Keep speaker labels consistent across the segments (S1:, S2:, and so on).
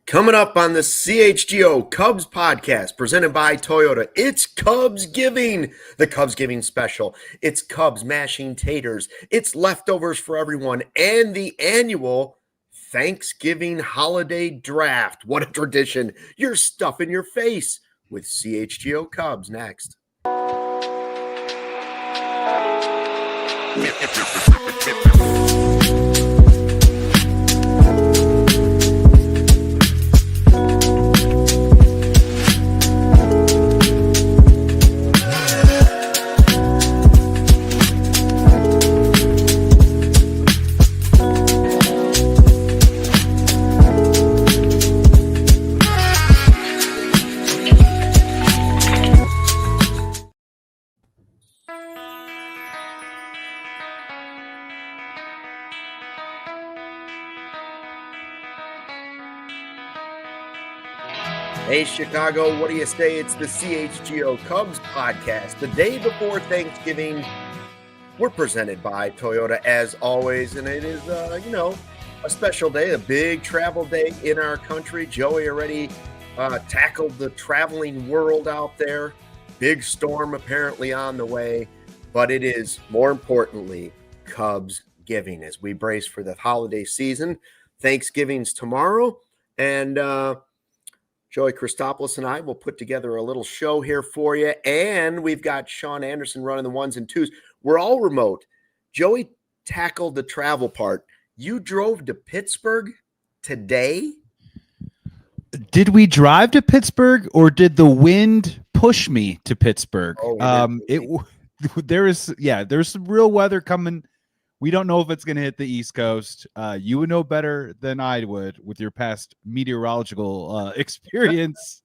S1: Coming up on the CHGO Cubs Podcast, presented by Toyota, it's Cubs Giving, the Cubs Giving special. It's Cubs mashing taters, it's leftovers for everyone, and the annual Thanksgiving holiday draft. What a tradition. You're stuffing your face with CHGO Cubs next. Hey, Chicago, what do you say? It's the CHGO Cubs Podcast. The day before Thanksgiving, we're presented by Toyota as always, and it is, a special day, a big travel day in our country. Joey already tackled the traveling world out there. Big storm apparently on the way, but it is, more importantly, Cubs Giving as we brace for the holiday season. Thanksgiving's tomorrow, and Joey Christopoulos and I will put together a little show here for you. And we've got Sean Anderson running the ones and twos. We're all remote. Joey tackled the travel part. You drove to Pittsburgh today?
S2: Did we drive to Pittsburgh or did the wind push me to Pittsburgh? There's some real weather coming. We don't know if it's going to hit the East Coast. You would know better than I would with your past meteorological experience.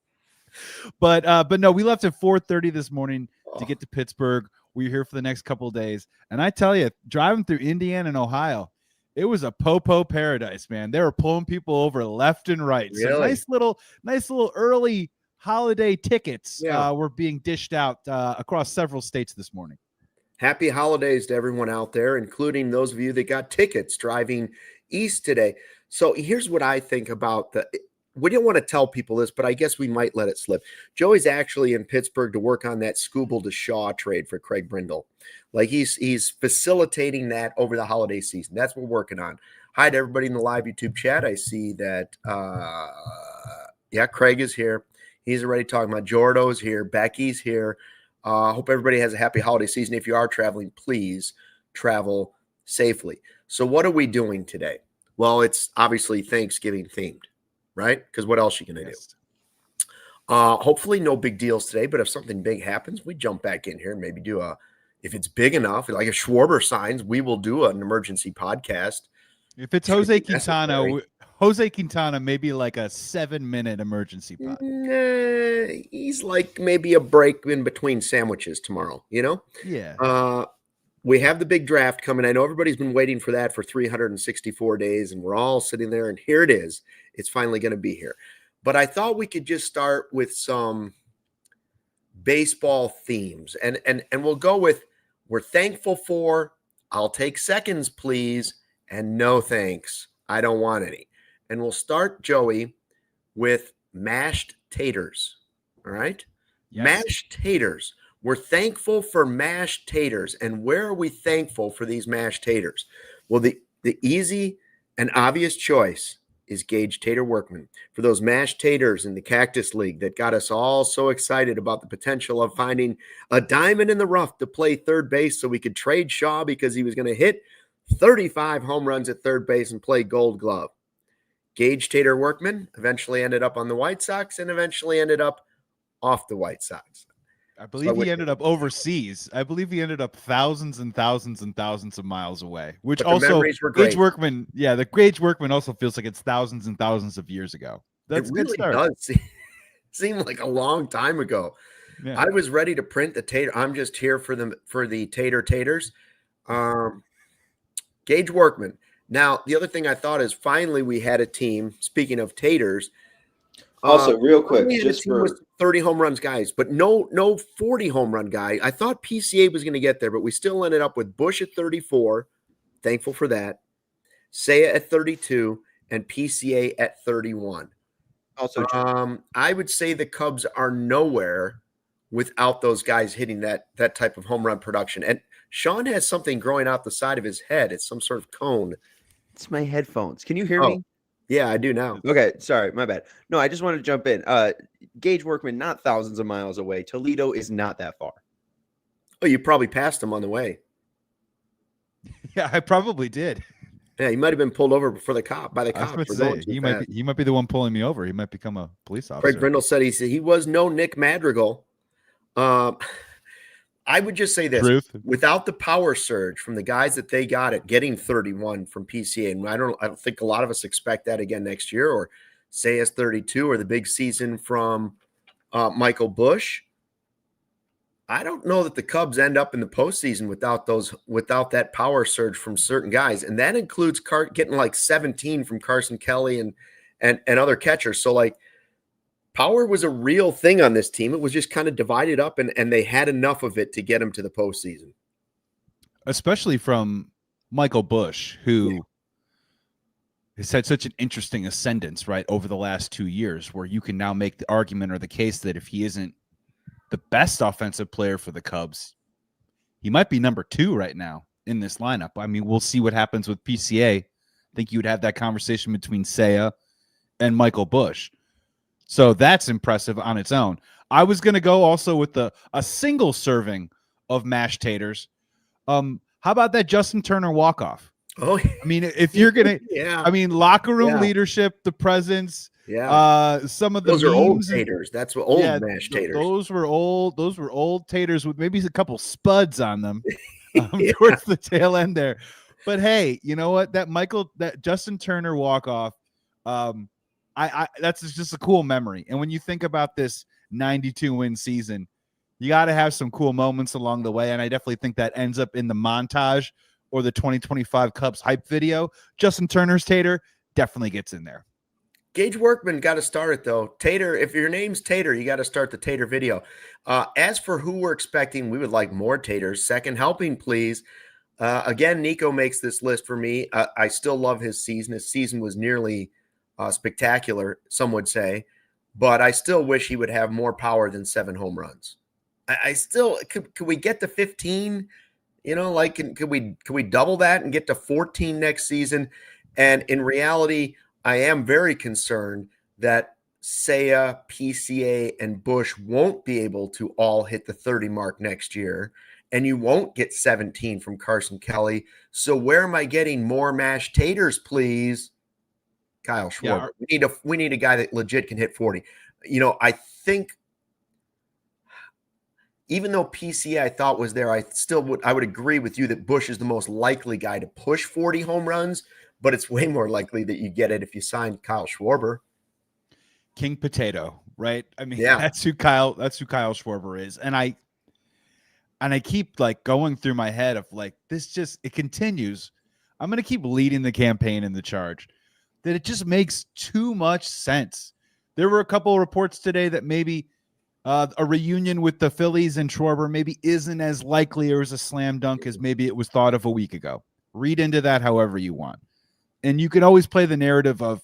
S2: But no, we left at 4:30 this morning to get to Pittsburgh. We were here for the next couple of days. And I tell you, driving through Indiana and Ohio, it was a po-po paradise, man. They were pulling people over left and right.
S1: Really?
S2: So nice little early holiday tickets were being dished out across several states this morning.
S1: Happy holidays to everyone out there, including those of you that got tickets driving east today. So here's what I think about we didn't want to tell people this, but I guess we might let it slip. Joey's actually in Pittsburgh to work on that Skubal to Shaw trade for Craig Brindle. Like he's facilitating that over the holiday season. That's what we're working on. Hi to everybody in the live YouTube chat. I see that, Craig is here. He's already talking about Jordo's here. Becky's here. Hope everybody has a happy holiday season. If you are traveling, please travel safely. So what are we doing today? Well, it's obviously Thanksgiving themed, right? Because what else are you going to do? Hopefully no big deals today, but if something big happens, we jump back in here and maybe do if it's big enough, like if Schwarber signs, we will do an emergency podcast.
S2: If it's Jose Quintana, maybe like a 7-minute emergency pod.
S1: He's like maybe a break in between sandwiches tomorrow,
S2: Yeah.
S1: We have the big draft coming. I know everybody's been waiting for that for 364 days, and we're all sitting there, and here it is. It's finally going to be here. But I thought we could just start with some baseball themes, and we'll go with we're thankful for, I'll take seconds, please, and no thanks. I don't want any. And we'll start, Joey, with mashed taters. All right? Yes. Mashed taters. We're thankful for mashed taters. And where are we thankful for these mashed taters? Well, the easy and obvious choice is Gage Tater Workman for those mashed taters in the Cactus League that got us all so excited about the potential of finding a diamond in the rough to play third base so we could trade Shaw because he was going to hit 35 home runs at third base and play Gold Glove. Gage Tater Workman eventually ended up on the White Sox and eventually ended up off the White Sox.
S2: I believe he ended up overseas. I believe he ended up thousands and thousands and thousands of miles away, which also Gage Workman, the Gage Workman also feels like it's thousands and thousands of years ago. That's
S1: it really does seem like a long time ago. Yeah. I was ready to print the tater. I'm just here for the taters. Gage Workman. Now, the other thing I thought is finally we had a team, speaking of taters.
S3: Also, real quick,
S1: just for 30 home runs guys, but no 40 home run guy. I thought PCA was going to get there, but we still ended up with Bush at 34. Thankful for that. Seiya at 32 and PCA at 31.
S3: Also true.
S1: I would say the Cubs are nowhere without those guys hitting that type of home run production. And Sean has something growing out the side of his head. It's some sort of cone.
S3: It's my headphones. Can you hear
S1: Oh,
S3: me?
S1: yeah, I do now.
S3: Okay, sorry, my bad. No, I just wanted to jump in. Gage Workman, not thousands of miles away. Toledo is not that far.
S1: Oh, you probably passed him on the way.
S2: Yeah, I probably did.
S1: Yeah, he might have been pulled over by the cop.
S2: I was
S1: For
S2: about to
S1: going
S2: say
S1: too
S2: he
S1: fast.
S2: might be the one pulling me over. He might become a police officer.
S1: Craig Brindle said he was no Nick Madrigal. I would just say this:
S2: Truth.
S1: without the power surge from the guys that they got at getting 31 from PCA, and I don't think a lot of us expect that again next year, or say as 32, or the big season from Michael Busch. I don't know that the Cubs end up in the postseason without that power surge from certain guys, and that includes getting like 17 from Carson Kelly and other catchers. So like, power was a real thing on this team. It was just kind of divided up, and they had enough of it to get them to the postseason.
S2: Especially from Michael Busch, who has had such an interesting ascendance, right, over the last 2 years, where you can now make the argument or the case that if he isn't the best offensive player for the Cubs, he might be number 2 right now in this lineup. I mean, we'll see what happens with PCA. I think you would have that conversation between Seiya and Michael Busch. So that's impressive on its own. I was going to go also with a single serving of mashed taters. How about that Justin Turner walk-off?
S1: Oh,
S2: I mean, if you're going to,
S1: yeah.
S2: I mean, locker room leadership, the presence, some of the
S1: those are old taters. That's what mashed taters.
S2: Those were old taters with maybe a couple spuds on them towards the tail end there. But hey, you know what? That Justin Turner walk-off, that's just a cool memory. And when you think about this 92-win season, you got to have some cool moments along the way. And I definitely think that ends up in the montage or the 2025 Cubs hype video. Justin Turner's tater definitely gets in there.
S1: Gage Workman got to start it, though. Tater, if your name's Tater, you got to start the Tater video. As for who we're expecting, we would like more taters. Second helping, please. Again, Nico makes this list for me. I still love his season. His season was nearly spectacular, some would say, but I still wish he would have more power than 7 home runs. I still could we get to 15? You know, like could we double that and get to 14 next season? And in reality, I am very concerned that Seiya, PCA, and Busch won't be able to all hit the 30 mark next year, and you won't get 17 from Carson Kelly. So where am I getting more mashed taters, please? Kyle Schwarber. Yeah. We need a guy that legit can hit 40. You know, I think even though PCA I thought was there, I would agree with you that Busch is the most likely guy to push 40 home runs, but it's way more likely that you get it if you sign Kyle Schwarber.
S2: King Potato, right? I mean, that's who Kyle Schwarber is. And I keep like going through my head of like, it continues. I'm going to keep leading the campaign and the charge that it just makes too much sense. There were a couple of reports today that maybe a reunion with the Phillies and Schwarber maybe isn't as likely or as a slam dunk as maybe it was thought of a week ago. Read into that however you want. And you can always play the narrative of,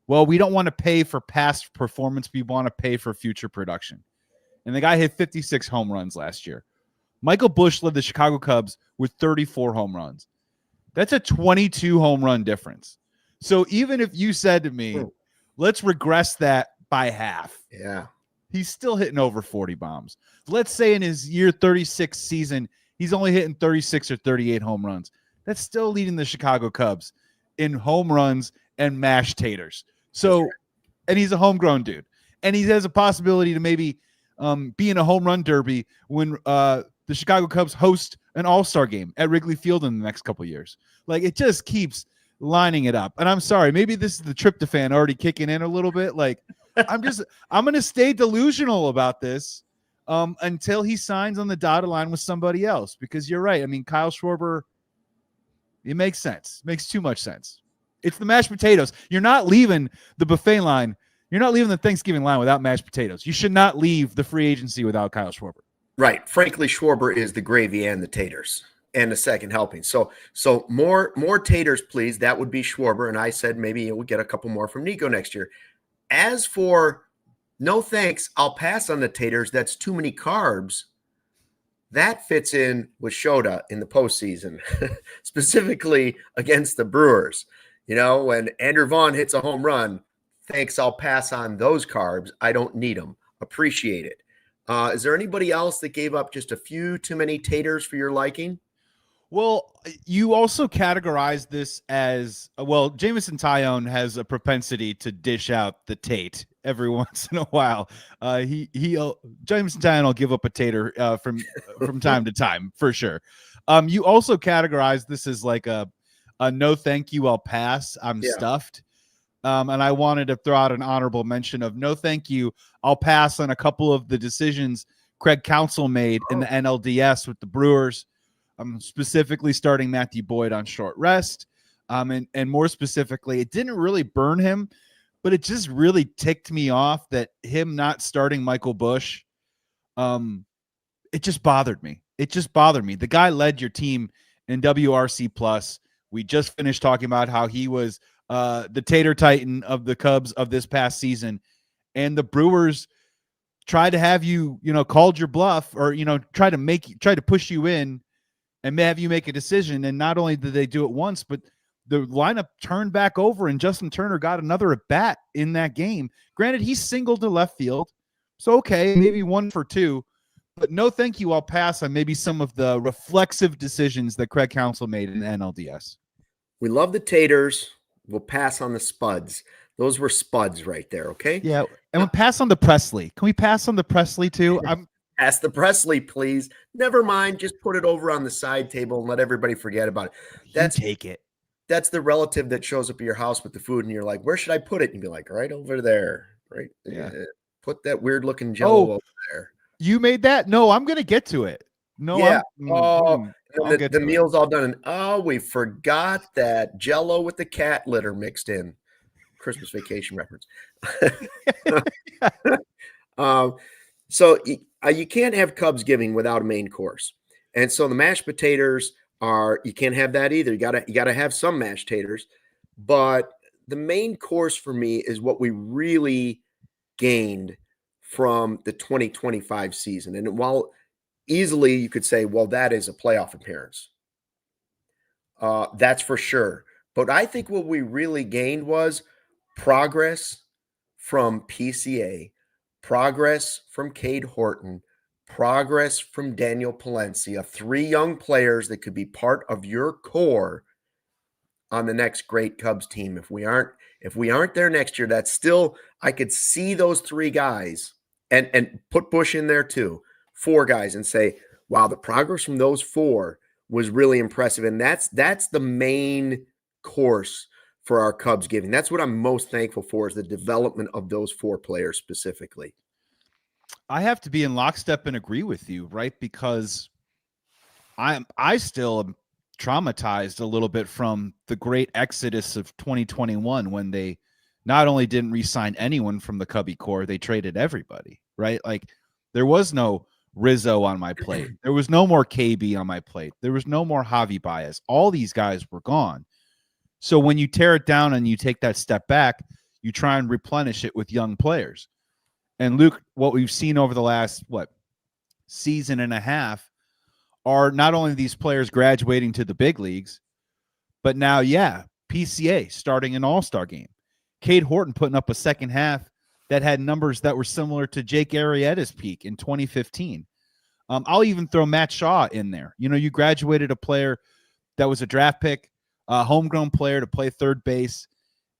S2: well, we don't want to pay for past performance. We want to pay for future production. And the guy hit 56 home runs last year. Michael Busch led the Chicago Cubs with 34 home runs. That's a 22 home run difference. So even if you said to me, let's regress that by half.
S1: Yeah.
S2: He's still hitting over 40 bombs. Let's say in his year 36 season, he's only hitting 36 or 38 home runs. That's still leading the Chicago Cubs in home runs and mashed taters. So, and he's a homegrown dude. And he has a possibility to maybe be in a home run derby when the Chicago Cubs host an all-star game at Wrigley Field in the next couple of years. Like, it just keeps lining it up. And I'm sorry, maybe this is the tryptophan already kicking in a little bit. Like, I'm going to stay delusional about this until he signs on the dotted line with somebody else, because you're right. I mean, Kyle Schwarber, it makes sense. Makes too much sense. It's the mashed potatoes. You're not leaving the buffet line. You're not leaving the Thanksgiving line without mashed potatoes. You should not leave the free agency without Kyle Schwarber.
S1: Right. Frankly, Schwarber is the gravy and the taters and the second helping. So more taters, please. That would be Schwarber. And I said maybe we'll get a couple more from Nico next year. As for no thanks, I'll pass on the taters. That's too many carbs. That fits in with Shota in the postseason, specifically against the Brewers. When Andrew Vaughn hits a home run, thanks, I'll pass on those carbs. I don't need them. Appreciate it. Is there anybody else that gave up just a few too many taters for your liking?
S2: Well, you also categorize this as, Jameson Taillon has a propensity to dish out the Tate every once in a while. Jameson Taillon will give up a tater from time to time for sure. You also categorize this as like a no thank you, I'll pass. I'm stuffed. And I wanted to throw out an honorable mention of no thank you, I'll pass on a couple of the decisions Craig Counsell made in the NLDS with the Brewers. Specifically starting Matthew Boyd on short rest. And more specifically, it didn't really burn him, but it just really ticked me off that him not starting Michael Busch, it just bothered me. The guy led your team in WRC plus. We just finished talking about how he was the Tater Titan of the Cubs of this past season. And the Brewers tried to have you, called your bluff or, try to push you in and have you make a decision. And not only did they do it once, but the lineup turned back over and Justin Turner got another at bat in that game. Granted, he singled to left field. So, okay, maybe 1 for 2, but no, thank you. I'll pass on maybe some of the reflexive decisions that Craig Counsell made in the NLDS.
S1: We love the taters. We'll pass on the spuds. Those were spuds right there. Okay.
S2: Yeah. And we'll pass on the Presley. Can we pass on the Presley too?
S1: Pass the Presley, please. Never mind. Just put it over on the side table and let everybody forget about it.
S2: Take it.
S1: That's the relative that shows up at your house with the food and you're like, where should I put it? And you'd be like, right over there. Right.
S2: Yeah.
S1: Put that weird looking Jello over there.
S2: You made that? No, I'm going to get to it. No.
S1: Yeah. The meal's all done. And we forgot that Jello with the cat litter mixed in. Christmas Vacation reference. So you can't have Cubs giving without a main course. And so the mashed potatoes you can't have that either. You gotta have some mashed taters. But the main course for me is what we really gained from the 2025 season. And while easily you could say, well, that is a playoff appearance. That's for sure. But I think what we really gained was progress from PCA, progress from Cade Horton, progress from Daniel Palencia, 3 young players that could be part of your core on the next great Cubs team. If we aren't there next year, that's still, I could see those 3 guys and put Busch in there too, 4 guys, and say, wow, the progress from those 4 was really impressive. And that's the main course for our Cubs giving. That's what I'm most thankful for, is the development of those 4 players specifically.
S2: I have to be in lockstep and agree with you, right? Because I still am traumatized a little bit from the great exodus of 2021 when they not only didn't re-sign anyone from the Cubby core, they traded everybody, right? Like there was no Rizzo on my plate. There was no more KB on my plate. There was no more Javi Baez. All these guys were gone. So when you tear it down and you take that step back, you try and replenish it with young players. And Luke, what we've seen over the last, season and a half are not only these players graduating to the big leagues, but now, PCA starting an all-star game. Cade Horton putting up a second half that had numbers that were similar to Jake Arrieta's peak in 2015. I'll even throw Matt Shaw in there. You graduated a player that was a draft pick, a homegrown player to play third base,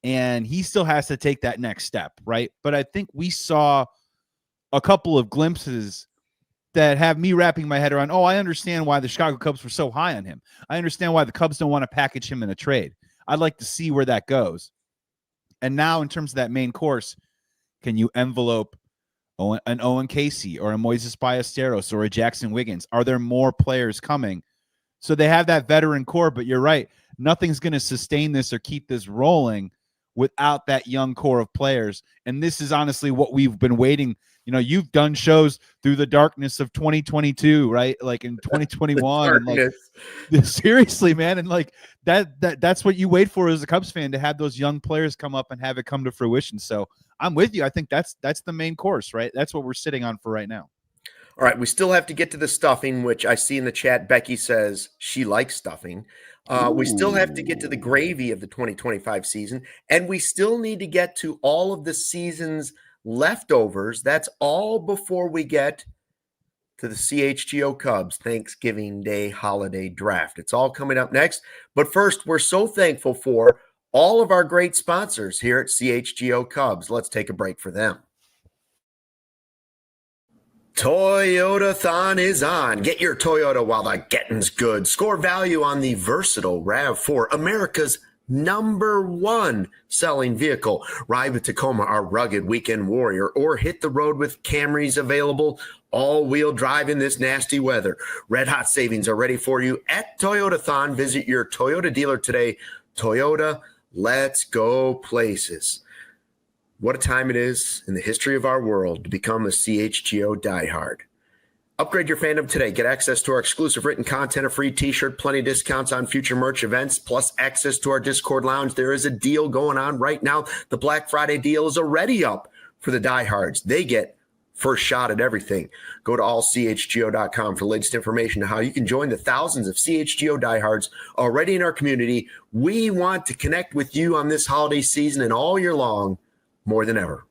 S2: and he still has to take that next step, right? But I think we saw a couple of glimpses that have me wrapping my head around, I understand why the Chicago Cubs were so high on him. I understand why the Cubs don't want to package him in a trade. I'd like to see where that goes. And now in terms of that main course, can you envelope an Owen Casey or a Moises Ballesteros or a Jackson Wiggins? Are there more players coming? So they have that veteran core, but you're right. Nothing's going to sustain this or keep this rolling without that young core of players. And this is honestly what we've been waiting. You know, you've done shows through the darkness of 2022, right? Like in 2021. And like, seriously, man. And like that's what you wait for as a Cubs fan, to have those young players come up and have it come to fruition. So I'm with you. I think that's the main course, right? That's what we're sitting on for right now.
S1: All right, we still have to get to the stuffing, which I see in the chat. Becky says she likes stuffing. We still have to get to the gravy of the 2025 season, and we still need to get to all of the season's leftovers. That's all before we get to the CHGO Cubs Thanksgiving Day holiday draft. It's all coming up next. But first, we're so thankful for all of our great sponsors here at CHGO Cubs. Let's take a break for them. Toyota-thon is on. Get your Toyota while the getting's good. Score value on the versatile RAV4, America's #1 selling vehicle. Ride with Tacoma, our rugged weekend warrior, or hit the road with Camrys available. All-wheel drive in this nasty weather. Red hot savings are ready for you at Toyota-thon. Visit your Toyota dealer today. Toyota, let's go places. What a time it is in the history of our world to become a CHGO diehard. Upgrade your fandom today. Get access to our exclusive written content, a free t-shirt, plenty of discounts on future merch events, plus access to our Discord lounge. There is a deal going on right now. The Black Friday deal is already up for the diehards. They get first shot at everything. Go to allchgo.com for the latest information on how you can join the thousands of CHGO diehards already in our community. We want to connect with you on this holiday season and all year long, more than ever.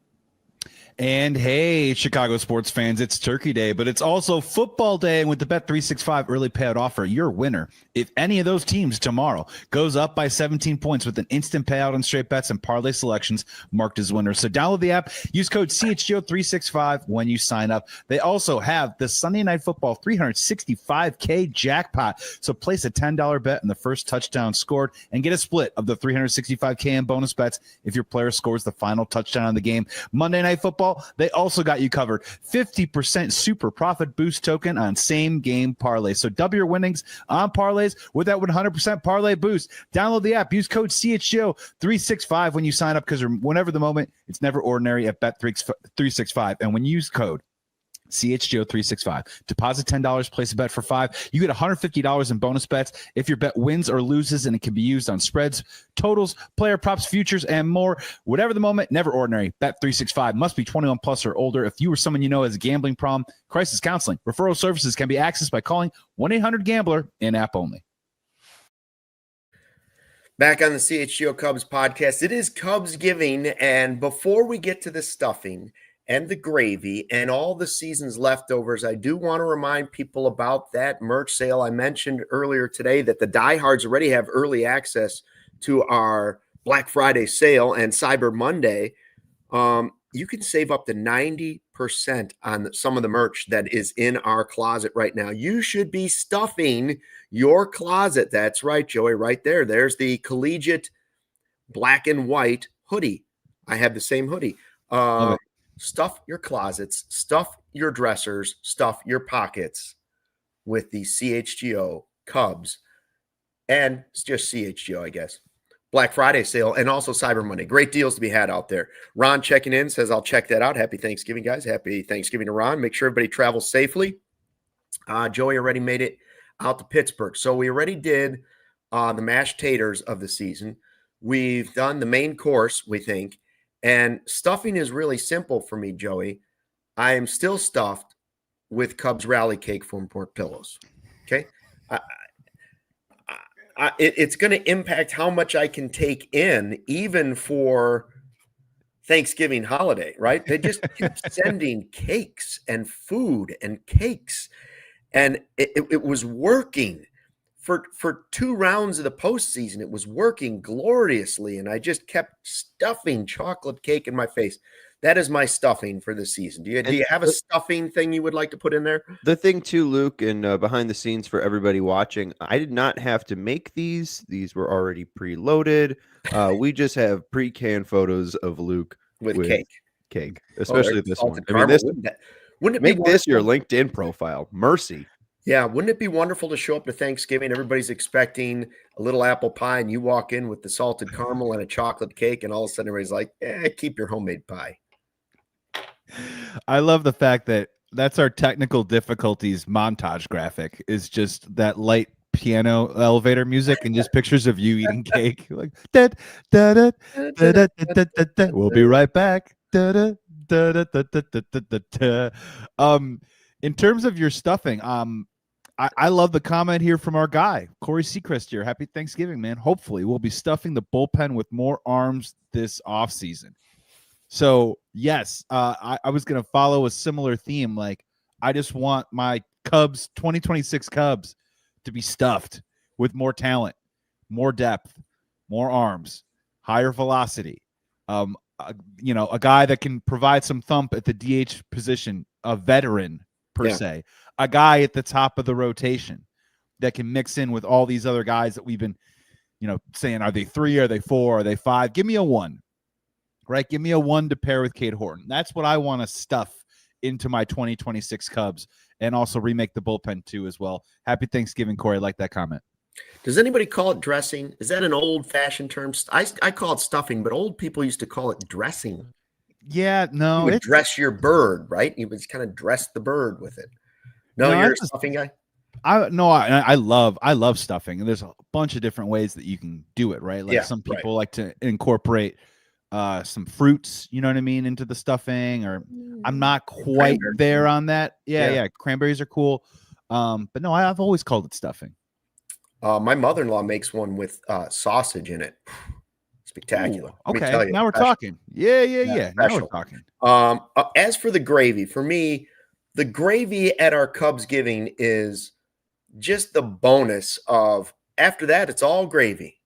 S2: And hey, Chicago sports fans, it's Turkey Day, but it's also football day. And with the Bet365 early payout offer, you're a winner if any of those teams tomorrow goes up by 17 points with an instant payout on straight bets and parlay selections marked as winners. So download the app, use code CHGO365 when you sign up. They also have the Sunday Night Football $365K jackpot. So place a $10 bet on the first touchdown scored and get a split of the $365K in bonus bets if your player scores the final touchdown of the game. Monday Night Football, they also got you covered. 50% super profit boost token on same game parlay. So double your winnings on parlays with that 100% parlay boost. Download the app. Use code CHGO365 when you sign up, because whenever the moment, it's never ordinary at Bet365. And when you use code CHGO365, deposit $10, place a bet for $5. You get $150 in bonus bets if your bet wins or loses, and it can be used on spreads, totals, player props, futures, and more. Whatever the moment, never ordinary. Bet365 must be 21 plus or older. If you or someone you know has a gambling problem, crisis counseling, referral services can be accessed by calling 1-800-GAMBLER, in-app only.
S1: Back on the CHGO Cubs podcast, it is Cubs giving, and before we get to the stuffing and the gravy and all the season's leftovers, I do want to remind people about that merch sale. I mentioned earlier today that the diehards already have early access to our Black Friday sale and Cyber Monday. You can save up to 90% on some of the merch that is in our closet right now. You should be stuffing your closet. That's right, Joey, right there. There's the collegiate black and white hoodie. I have the same hoodie. Stuff your closets, stuff your dressers, stuff your pockets with the CHGO Cubs, and it's just CHGO, I guess. Black Friday sale and also Cyber Monday. Great deals to be had out there. Ron checking in says, I'll check that out. Happy Thanksgiving, guys. Happy Thanksgiving to Ron. Make sure everybody travels safely. Joey already made it out to Pittsburgh. So we already did the mashed taters of the season. We've done the main course, we think. And stuffing is really simple for me, Joey. I am still stuffed with Cubs rally cake from Portillo's. Okay. It's going to impact how much I can take in, even for Thanksgiving holiday, right? They just kept sending cakes and food and cakes. And it was working. For 2 rounds of the postseason, it was working gloriously, and I just kept stuffing chocolate cake in my face. That is my stuffing for the season. Do you have a stuffing thing you would like to put in there?
S3: The thing too, Luke, and behind the scenes for everybody watching, I did not have to make these. These were already preloaded. We just have pre-canned photos of Luke
S1: with cake,
S3: especially this one.
S1: I mean,
S3: wouldn't it make this your LinkedIn profile? Mercy.
S1: Yeah, wouldn't it be wonderful to show up to Thanksgiving? Everybody's expecting a little apple pie, and you walk in with the salted caramel and a chocolate cake, and all of a sudden everybody's like, keep your homemade pie.
S2: I love the fact that that's our technical difficulties montage graphic is just that light piano elevator music and just pictures of you eating cake. Like, da, da, da, da, da, da, da, da. We'll be right back. Da, da, da, da, da, da, da, da, da. In terms of your stuffing, I love the comment here from our guy, Corey Seacrest here. Happy Thanksgiving, man. Hopefully we'll be stuffing the bullpen with more arms this offseason. So, yes, I was going to follow a similar theme. Like, I just want my Cubs, 2026 Cubs, to be stuffed with more talent, more depth, more arms, higher velocity. A guy that can provide some thump at the DH position, a veteran per se, a guy at the top of the rotation that can mix in with all these other guys that we've been, saying, are they 3? Are they 4? Are they 5? Give me a 1. Right? Give me a 1 to pair with Cade Horton. That's what I want to stuff into my 2026 Cubs and also remake the bullpen too as well. Happy Thanksgiving, Corey. I like that comment.
S1: Does anybody call it dressing? Is that an old-fashioned term? I call it stuffing, but old people used to call it dressing.
S2: Yeah, no.
S1: You would dress your bird, right? You would just kind of dress the bird with it. No, you're a stuffing guy?
S2: I love stuffing. And there's a bunch of different ways that you can do it, right? Like some people like to incorporate some fruits, you know what I mean, into the stuffing, or I'm not quite there on that. Yeah. Cranberries are cool. But no, I've always called it stuffing.
S1: My mother-in-law makes one with sausage in it. Spectacular.
S2: Ooh, okay, now we're talking. Yeah. Now we're talking.
S1: As for the gravy, for me, the gravy at our Cubs giving is just the bonus of, after that, it's all gravy.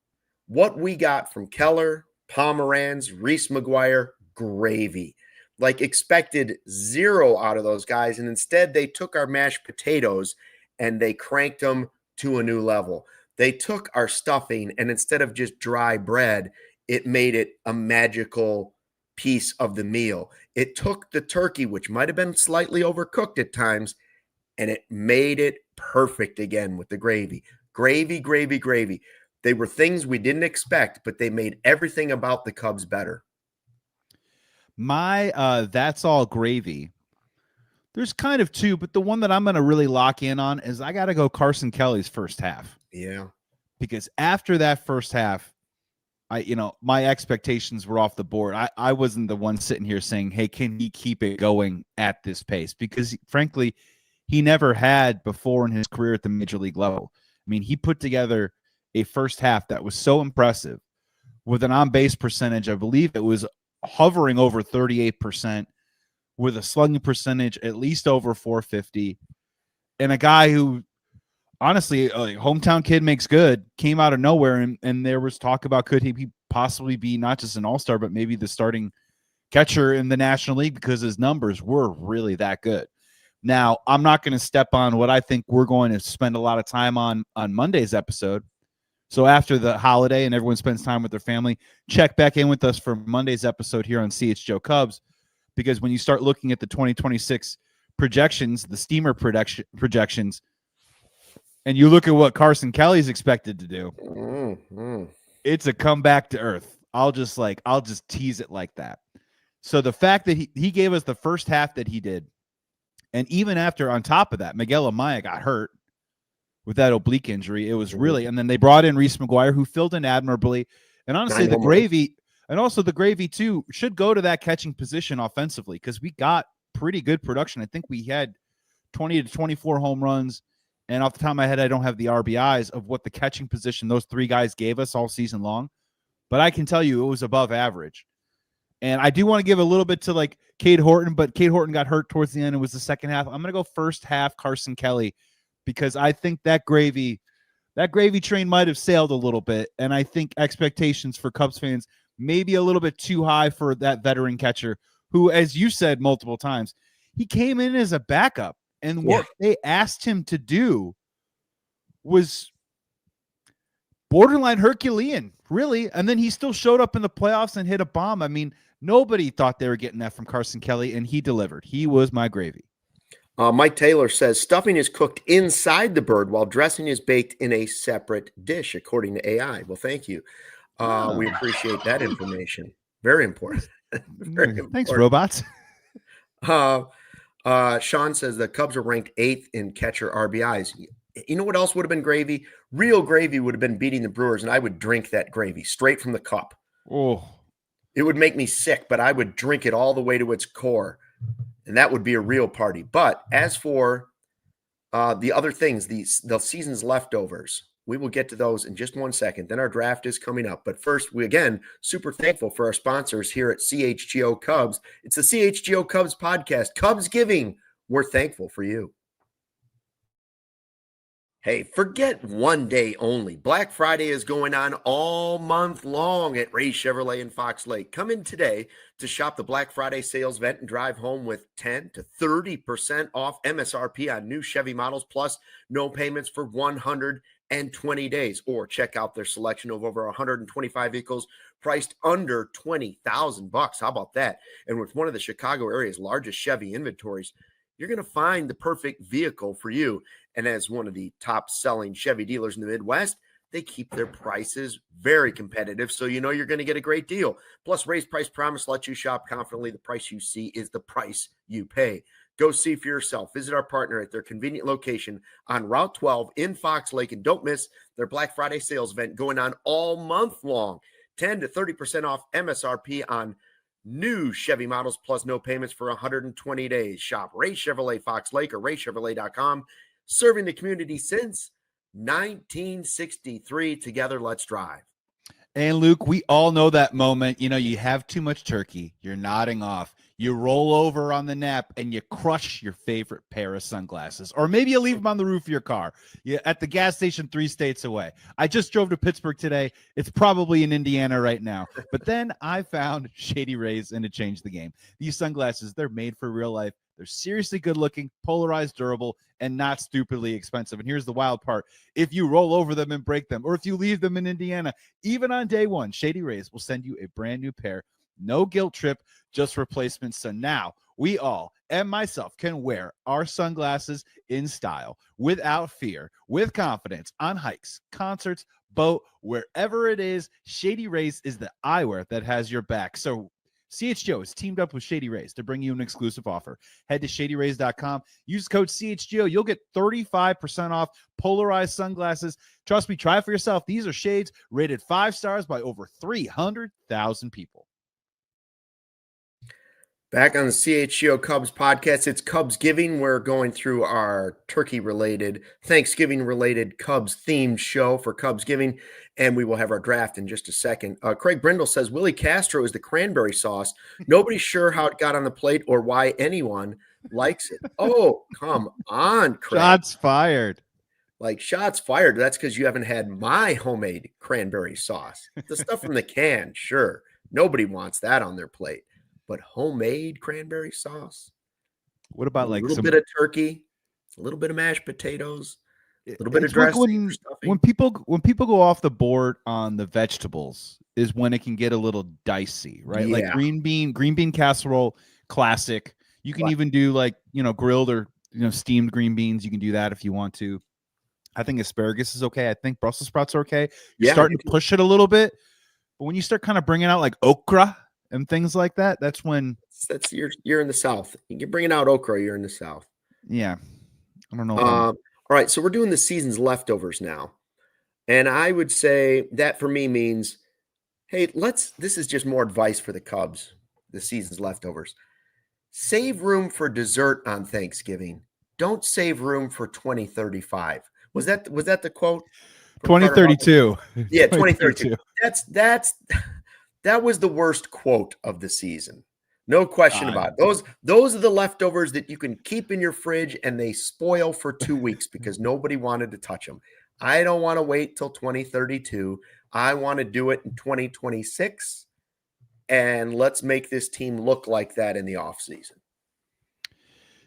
S1: What we got from Keller, Pomeranz, Reese McGuire, gravy. Like, expected 0 out of those guys, and instead they took our mashed potatoes and they cranked them to a new level. They took our stuffing, and instead of just dry bread, it made it a magical piece of the meal. It took the turkey, which might have been slightly overcooked at times, and it made it perfect again with the gravy. Gravy, gravy, gravy. They were things we didn't expect, but they made everything about the Cubs better.
S2: My that's all gravy. There's kind of 2, but the one that I'm going to really lock in on is I got to go Carson Kelly's first half.
S1: Yeah.
S2: Because after that first half, my expectations were off the board. I wasn't the one sitting here saying, hey, can he keep it going at this pace? Because frankly, he never had before in his career at the major league level. I mean, he put together a first half that was so impressive with an on-base percentage. I believe it was hovering over 38%, with a slugging percentage at least over 450, and a guy who, honestly, hometown kid makes good, came out of nowhere, and there was talk about could he possibly be not just an all-star, but maybe the starting catcher in the National League, because his numbers were really that good. Now, I'm not going to step on what I think we're going to spend a lot of time on Monday's episode. So after the holiday and everyone spends time with their family, check back in with us for Monday's episode here on CHGO Cubs, because when you start looking at the 2026 projections, the steamer projections, and you look at what Carson Kelly's expected to do, it's a comeback to earth. I'll just tease it like that. So the fact that he gave us the first half that he did, and even after, on top of that, Miguel Amaya got hurt with that oblique injury. It was really, and then they brought in Reese McGuire, who filled in admirably. And honestly, the gravy too should go to that catching position offensively, because we got pretty good production. I think we had 20 to 24 home runs. And off the top of my head, I don't have the RBIs of what the catching position those 3 guys gave us all season long. But I can tell you it was above average. And I do want to give a little bit to like Cade Horton, but Cade Horton got hurt towards the end. It was the second half. I'm going to go first half Carson Kelly, because I think that gravy train might have sailed a little bit. And I think expectations for Cubs fans may be a little bit too high for that veteran catcher who, as you said multiple times, he came in as a backup. And what they asked him to do was borderline Herculean, really. And then he still showed up in the playoffs and hit a bomb. I mean, nobody thought they were getting that from Carson Kelly, and he delivered. He was my gravy.
S1: Mike Taylor says stuffing is cooked inside the bird while dressing is baked in a separate dish, according to AI. Well, thank you. We appreciate that information. Very important. Very
S2: Thanks,
S1: important.
S2: robots.
S1: Sean says the Cubs are ranked 8th in catcher RBIs. You know what else would have been gravy? Real gravy would have been beating the Brewers, and I would drink that gravy straight from the cup.
S2: Oh,
S1: It would make me sick, but I would drink it all the way to its core, and that would be a real party. But as for the other things, the season's leftovers, we will get to those in just 1 second. Then our draft is coming up. But first, we again super thankful for our sponsors here at CHGO Cubs. It's the CHGO Cubs Podcast. Cubs Giving. We're thankful for you. Hey, forget one day only. Black Friday is going on all month long at Ray Chevrolet in Fox Lake. Come in today to shop the Black Friday sales event and drive home with 10 to 30% off MSRP on new Chevy models, plus no payments for 120 days. Or check out their selection of over 125 vehicles priced under $20,000. How about that? And with one of the Chicago area's largest Chevy inventories, you're going to find the perfect vehicle for you. And as one of the top selling Chevy dealers in the Midwest, they keep their prices very competitive. So you know you're going to get a great deal. Plus, Ray's Price Promise lets you shop confidently. The price you see is the price you pay. Go see for yourself. Visit our partner at their convenient location on Route 12 in Fox Lake. And don't miss their Black Friday sales event going on all month long. 10 to 30% off MSRP on new Chevy models, plus no payments for 120 days. Shop Ray Chevrolet Fox Lake or raychevrolet.com. Serving the community since 1963. Together, let's drive.
S2: And Luke, we all know that moment. You know, you have too much turkey. You're nodding off. You roll over on the nap and you crush your favorite pair of sunglasses. Or maybe you leave them on the roof of your car. You're at the gas station 3 states away. I just drove to Pittsburgh today. It's probably in Indiana right now. But then I found Shady Rays and it changed the game. These sunglasses, they're made for real life. They're seriously good looking, polarized, durable, and not stupidly expensive. And here's the wild part. If you roll over them and break them, or if you leave them in Indiana, even on day one, Shady Rays will send you a brand new pair. No guilt trip, just replacements. So now we all, and myself, can wear our sunglasses in style, without fear, with confidence, on hikes, concerts, boat, wherever it is. Shady Rays is the eyewear that has your back. So CHGO has teamed up with Shady Rays to bring you an exclusive offer. Head to shadyrays.com. Use code CHGO. You'll get 35% off polarized sunglasses. Trust me, try it for yourself. These are shades rated 5 stars by over 300,000 people.
S1: Back on the CHGO Cubs podcast, it's Cubs Giving. We're going through our turkey-related, Thanksgiving-related Cubs-themed show for Cubs Giving, and we will have our draft in just a second. Craig Brindle says, Willie Castro is the cranberry sauce. Nobody's sure how it got on the plate or why anyone likes it. Oh, come on, Craig.
S2: Shots fired.
S1: Like, shots fired. That's because you haven't had my homemade cranberry sauce. The stuff from the can, sure. Nobody wants that on their plate. But homemade cranberry sauce,
S2: what about like
S1: a little bit of turkey, a little bit of mashed potatoes, a little bit of dressing.
S2: When people go off the board on the vegetables is when it can get a little dicey, right?
S1: Yeah.
S2: Like green bean casserole, classic. You can even do like, grilled or, steamed green beans. You can do that if you want to. I think asparagus is okay. I think Brussels sprouts are okay. You're starting to push it a little bit. But when you start kind of bringing out like okra and things like that, that's when
S1: you're in the South. You're bringing out okra, you're in the South.
S2: Yeah. I don't know.
S1: All right. So we're doing the season's leftovers now. And I would say that for me means, hey, this is just more advice for the Cubs, the season's leftovers. Save room for dessert on Thanksgiving. Don't save room for 2035. Was that the quote?
S2: 2032.
S1: Yeah, 2032. That was the worst quote of the season. No question about it. Those are the leftovers that you can keep in your fridge and they spoil for 2 weeks because nobody wanted to touch them. I don't want to wait till 2032. I want to do it in 2026. And let's make this team look like that in the offseason.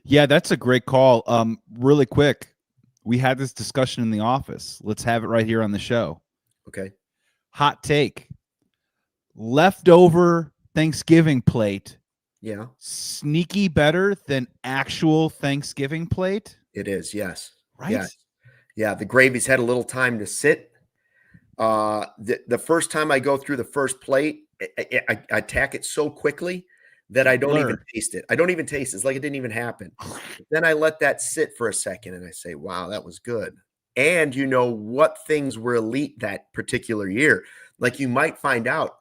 S2: Yeah, that's a great call. Really quick, we had this discussion in the office. Let's have it right here on the show.
S1: Okay.
S2: Hot take. Leftover Thanksgiving plate
S1: Yeah,
S2: sneaky better than actual Thanksgiving plate.
S1: it is. Yes.
S2: Right?
S1: Yes. Yeah. The gravy's had a little time to sit. The first time I go through the first plate, I attack it so quickly that I don't even taste it. I don't even taste it. It's like it didn't even happen. Then I let that sit for a second and I say, wow, that was good. And you know what things were elite that particular year. Like you might find out,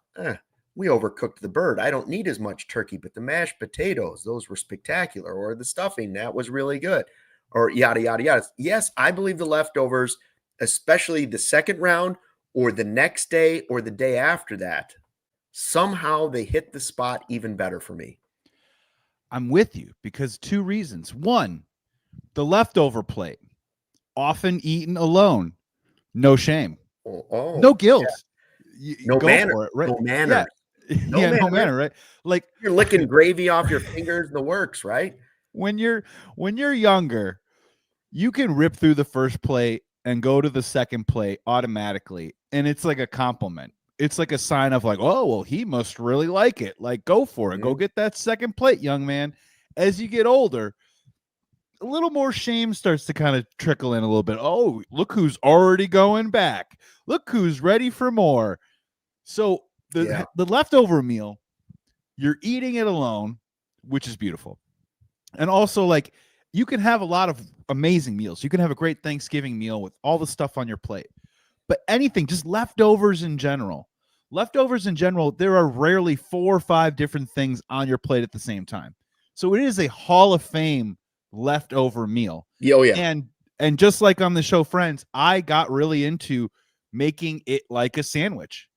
S1: we overcooked the bird. I don't need as much turkey, but the mashed potatoes, those were spectacular. Or the stuffing, that was really good. Or yada, yada, yada. Yes, I believe the leftovers, especially the second round or the next day or the day after that, somehow they hit the spot even better for me.
S2: I'm with you because two reasons. One, the leftover plate, often eaten alone, no shame, no guilt,
S1: no
S2: go
S1: manner,
S2: for it, right?
S1: no manner,
S2: no manner, right? Like
S1: you're licking gravy off your fingers, the works, right?
S2: When you're younger, you can rip through the first plate and go to the second plate automatically, and it's like a compliment. It's like a sign of like, oh, well, he must really like it. Like, go for it. Go get that second plate, young man. As you get older, a little more shame starts to kind of trickle in a little bit. Oh, look who's already going back. Look who's ready for more. So the leftover meal, you're eating it alone, which is beautiful. And also, like, you can have a lot of amazing meals. You can have a great Thanksgiving meal with all the stuff on your plate. But anything, just leftovers in general. There are rarely 4 or 5 different things on your plate at the same time. So it is a Hall of Fame leftover meal.
S1: Oh, yeah.
S2: And just like on the show Friends, I got really into making it like a sandwich.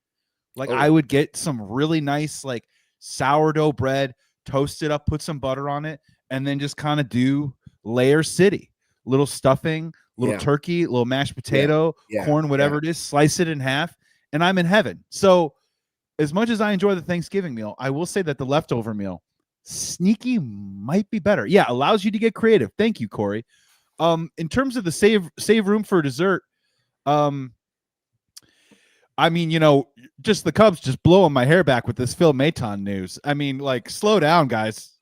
S2: Like I would get some really nice like sourdough bread, toast it up, put some butter on it, and then just kind of do layer city. Little stuffing, little turkey, little mashed potato, corn, whatever it is, slice it in half, and I'm in heaven. So as much as I enjoy the Thanksgiving meal, I will say that the leftover meal, sneaky might be better. Yeah, allows you to get creative. Thank you, Corey. In terms of the save room for dessert, I mean, just the Cubs just blowing my hair back with this Phil Maton news. I mean, like, slow down, guys.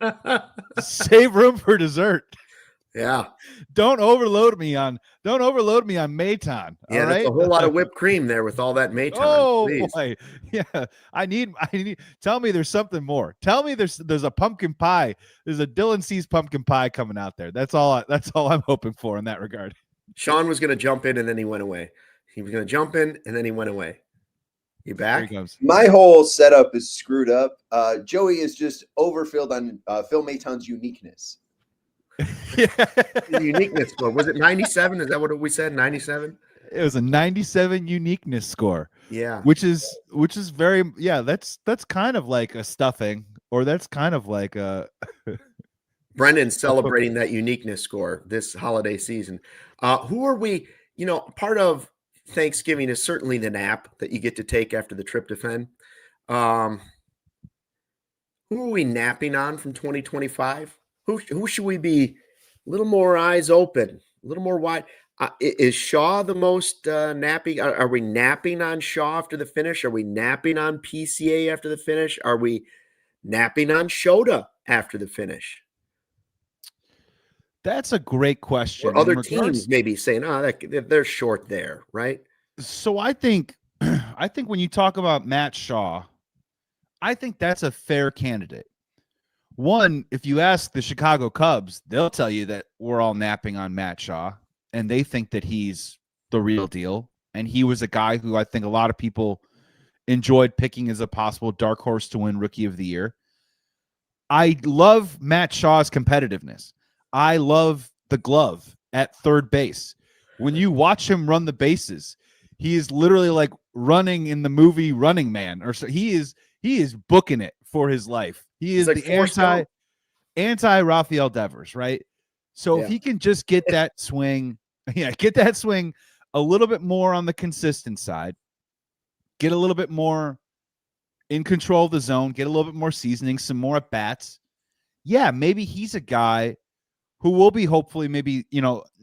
S2: Save room for dessert.
S1: Yeah.
S2: Don't overload me on Maton.
S1: Yeah, that's a whole lot of whipped cream there with all that Maton.
S2: Oh boy. Yeah. I need tell me there's something more. Tell me there's a pumpkin pie. There's a Dylan C's pumpkin pie coming out there. That's all I'm hoping for in that regard.
S1: Sean was going to jump in and then he went away. He was going to jump in and then he went away. You back?
S3: My whole setup is screwed up. Joey is just overfilled on Phil Maton's uniqueness.
S1: The uniqueness score. Was it 97? Is that what we said? 97?
S2: It was a 97 uniqueness score.
S1: Yeah.
S2: Which is very, that's kind of like a stuffing, or that's kind of like a
S1: Brendan's celebrating that uniqueness score this holiday season. Who are we? Part of Thanksgiving is certainly the nap that you get to take after the tryptophan. Who are we napping on from 2025? Who should we be a little more eyes open, a little more wide? Is Shaw the most napping? Are we napping on Shaw after the finish? Are we napping on PCA after the finish? Are we napping on Shota after the finish?
S2: That's a great question.
S1: Or other teams maybe saying, they're short there, right?
S2: So I think when you talk about Matt Shaw, I think that's a fair candidate. One, if you ask the Chicago Cubs, they'll tell you that we're all napping on Matt Shaw, and they think that he's the real deal. And he was a guy who I think a lot of people enjoyed picking as a possible dark horse to win Rookie of the Year. I love Matt Shaw's competitiveness. I love the glove at third base. When you watch him run the bases, he is literally like running in the movie Running Man, or so he is booking it for his life. He is like the anti Rafael Devers, right? So if he can just get that swing, a little bit more on the consistent side, get a little bit more in control of the zone, get a little bit more seasoning, some more at bats. Yeah, maybe he's a guy who will be hopefully maybe,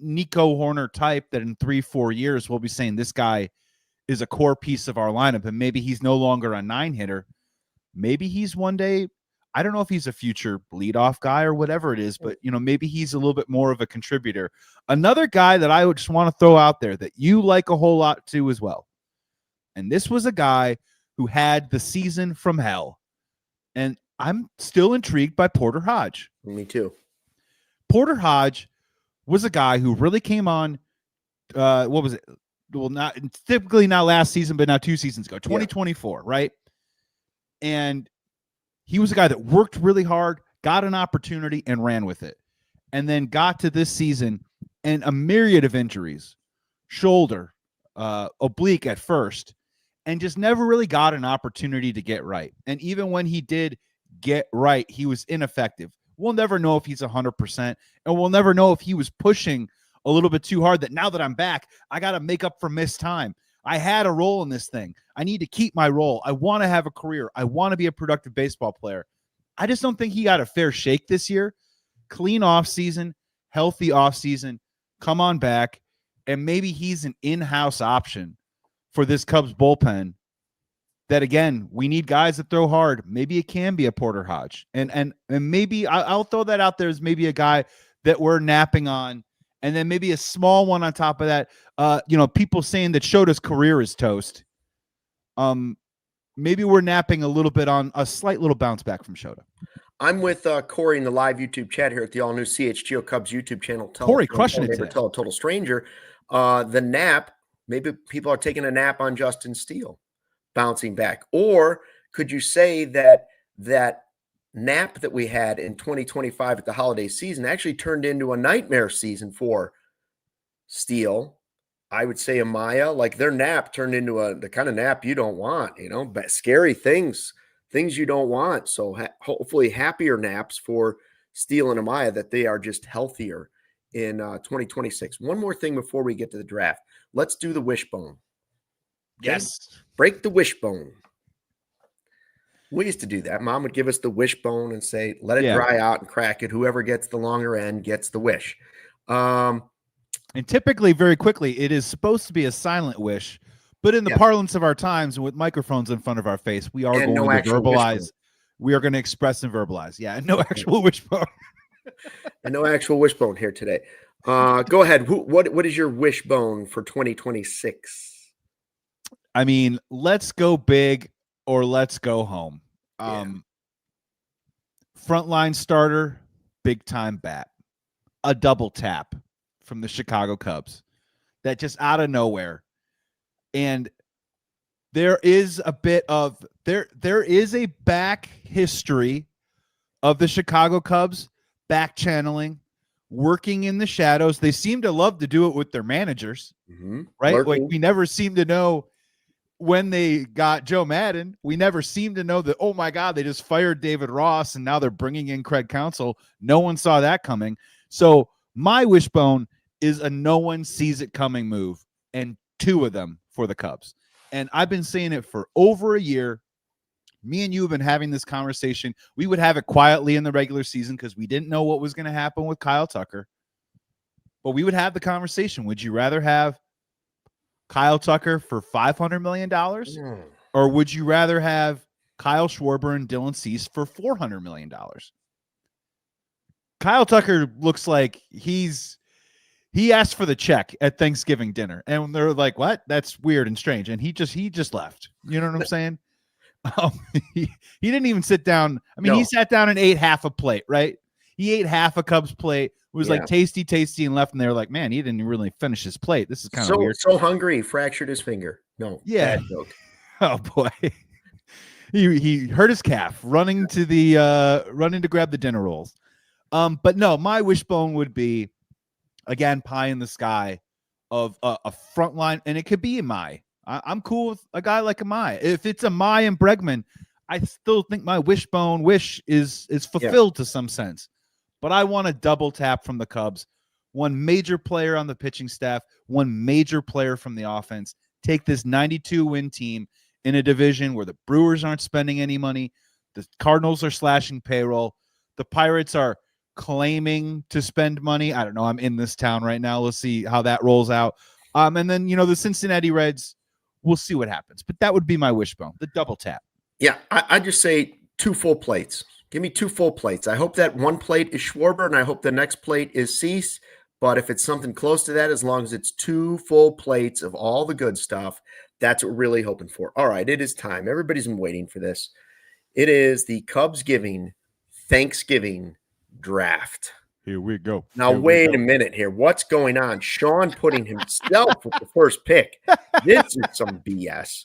S2: Nico Horner type that in 3-4 years we'll be saying this guy is a core piece of our lineup, and maybe he's no longer a 9-hitter. Maybe he's one day. I don't know if he's a future leadoff guy or whatever it is, but maybe he's a little bit more of a contributor. Another guy that I would just want to throw out there that you like a whole lot too as well. And this was a guy who had the season from hell. And I'm still intrigued by Porter Hodge.
S1: Me too.
S2: Porter Hodge was a guy who really came on, what was it? Well, not typically not last season, but now 2 seasons ago, 2024, right? And he was a guy that worked really hard, got an opportunity, and ran with it. And then got to this season and a myriad of injuries, shoulder, oblique at first, and just never really got an opportunity to get right. And even when he did get right, he was ineffective. We'll never know if he's 100%, and we'll never know if he was pushing a little bit too hard, that now that I'm back, I got to make up for missed time. I had a role in this thing. I need to keep my role. I want to have a career. I want to be a productive baseball player. I just don't think he got a fair shake this year. Clean offseason, healthy offseason, come on back, and maybe he's an in-house option for this Cubs bullpen that, again, we need guys that throw hard. Maybe it can be a Porter Hodge. And maybe I'll throw that out there as maybe a guy that we're napping on. And then maybe a small one on top of that. People saying that Shota's career is toast. Maybe we're napping a little bit on a slight little bounce back from Shota.
S1: I'm with Corey in the live YouTube chat here at the all-new CHGO Cubs YouTube channel.
S2: Corey crushing it today.
S1: Tell a total stranger. The nap, maybe people are taking a nap on Justin Steele, bouncing back. Or could you say that nap that we had in 2025 at the holiday season actually turned into a nightmare season for Steele? I would say Amaya, like their nap turned into the kind of nap you don't want, but scary things you don't want. So hopefully happier naps for Steele and Amaya, that they are just healthier in 2026. One more thing before we get to the draft. Let's do the wishbone. Okay?
S2: Yes.
S1: Break the wishbone. We used to do that. Mom would give us the wishbone and say, let it dry out and crack it. Whoever gets the longer end gets the wish. And
S2: typically, very quickly, it is supposed to be a silent wish. But in the parlance of our times, and with microphones in front of our face, we are going to verbalize. Wishbone. We are going to express and verbalize. Yeah, no actual wishbone.
S1: And no actual wishbone here today. Go ahead. What is your wishbone for 2026?
S2: I mean, let's go big or let's go home. Frontline starter, big time bat, a double tap from the Chicago Cubs that just out of nowhere. And there is a bit of there is a back history of the Chicago Cubs back channeling, working in the shadows. They seem to love to do it with their managers, right?
S1: Lurking.
S2: Like we never seem to know when they got Joe Madden. We never seem to know that, oh my God, they just fired David Ross and now they're bringing in Craig Counsell. No one saw that coming. So my wishbone is a no one sees it coming move, and 2 of them for the Cubs. And I've been saying it for over a year. Me and you have been having this conversation. We would have it quietly in the regular season because we didn't know what was going to happen with Kyle Tucker. But we would have the conversation. Would you rather have Kyle Tucker for $500 million? Or would you rather have Kyle Schwarber and Dylan Cease for $400 million? Kyle Tucker looks like he asked for the check at Thanksgiving dinner, and they're like, what? That's weird and strange. And he just left. You know what I'm saying? He didn't even sit down. I mean, He sat down and ate half a plate, right? He ate half a Cubs plate. It was like tasty, and left. And they were like, man, he didn't really finish his plate. This is kind of weird.
S1: So hungry, he fractured his finger. No.
S2: Yeah. Bad joke. Oh boy. He hurt his calf running to grab the dinner rolls. But no, my wishbone would be, again, pie in the sky of a front line, and it could be Amai. I'm cool with a guy like Amai. If it's Amai and Bregman, I still think my wish is fulfilled to some sense. But I want a double tap from the Cubs. One major player on the pitching staff, one major player from the offense. Take this 92-win team in a division where the Brewers aren't spending any money. The Cardinals are slashing payroll. The Pirates are claiming to spend money. I don't know. I'm in this town right now. Let's see how that rolls out. And then, the Cincinnati Reds, we'll see what happens. But that would be my wishbone, the double tap.
S1: Yeah, I just say 2 full plates. Give me 2 full plates. I hope that one plate is Schwarber, and I hope the next plate is Cease. But if it's something close to that, as long as it's 2 full plates of all the good stuff, that's what we're really hoping for. All right, it is time. Everybody's been waiting for this. It is the Cubs giving Thanksgiving draft.
S2: Here we go.
S1: Now, wait a minute here. What's going on? Sean putting himself with the first pick. This is some BS.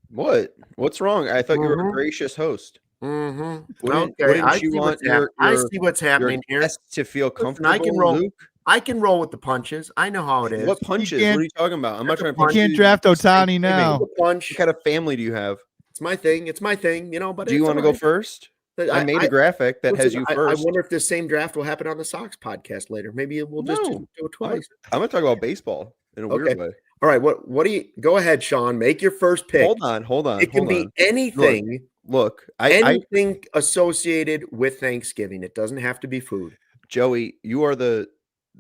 S3: What's wrong? I thought you were a gracious host.
S1: Mm-hmm.
S3: Wouldn't you want
S1: I see what's happening here.
S3: To feel comfortable,
S1: I can roll.
S3: Luke?
S1: I can roll with the punches. I know how it is.
S3: What punches? What are you talking about? I'm not trying to.
S2: You can't draft Ohtani now.
S1: Punch.
S3: What kind of family do you have?
S1: It's my thing. It's my thing. But
S3: do you want to go first? I made a graphic that has you first.
S1: I wonder if this same draft will happen on the Sox podcast later. Maybe we'll just do it twice.
S3: I'm going to talk about baseball in a weird way.
S1: All right. What do you go ahead, Sean? Make your first pick.
S3: Hold on.
S1: It can be anything.
S3: Look,
S1: anything associated with Thanksgiving. It doesn't have to be food.
S3: Joey, you are the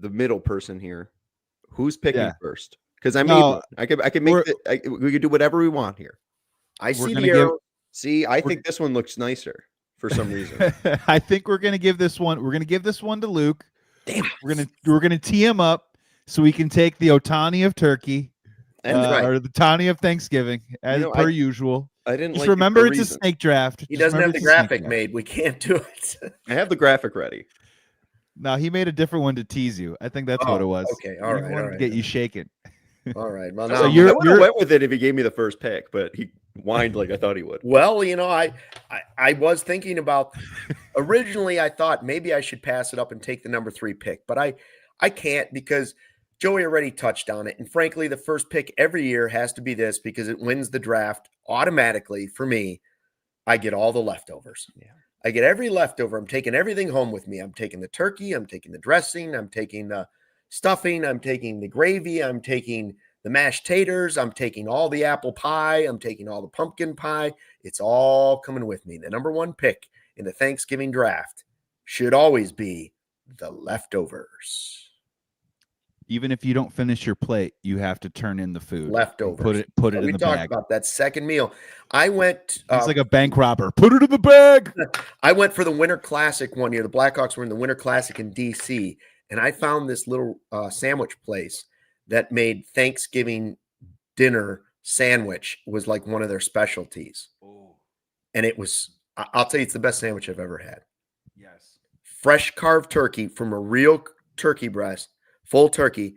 S3: middle person here. Who's picking first? Because I made one. I could make it. We could do whatever we want here.
S1: I see the arrow.
S3: I think this one looks nicer for some reason.
S2: I think we're gonna give this one. We're gonna give this one to Luke.
S3: Damn.
S2: We're gonna tee him up so we can take the Ohtani of turkey, or the Ohtani of Thanksgiving, as per usual.
S3: I didn't
S2: just remember it's a snake draft.
S1: He doesn't have the graphic made. We can't do it.
S3: I have the graphic ready.
S2: No, he made a different one to tease you. I think that's what it was.
S1: Okay, all right.
S2: To get you shaken.
S1: All right. Well,
S3: so I would have went with it if he gave me the first pick, but he whined like I thought he would.
S1: Well, I was thinking about originally. I thought maybe I should pass it up and take the number 3 pick, but I can't because Joey already touched on it. And frankly, the first pick every year has to be this because it wins the draft automatically. For me, I get all the leftovers.
S3: Yeah.
S1: I get every leftover. I'm taking everything home with me. I'm taking the turkey. I'm taking the dressing. I'm taking the stuffing. I'm taking the gravy. I'm taking the mashed taters. I'm taking all the apple pie. I'm taking all the pumpkin pie. It's all coming with me. The number 1 pick in the Thanksgiving draft should always be the leftovers.
S2: Even if you don't finish your plate, you have to turn in the food.
S1: Leftovers.
S2: Put it in the bag.
S1: We talked about that second meal. I went.
S2: It's like a bank robber. Put it in the bag.
S1: I went for the Winter Classic one year. The Blackhawks were in the Winter Classic in D.C., and I found this little sandwich place that made Thanksgiving dinner sandwich was like one of their specialties.
S2: Oh.
S1: And it was, I'll tell you, it's the best sandwich I've ever had.
S2: Yes.
S1: Fresh carved turkey from a real turkey breast, full turkey,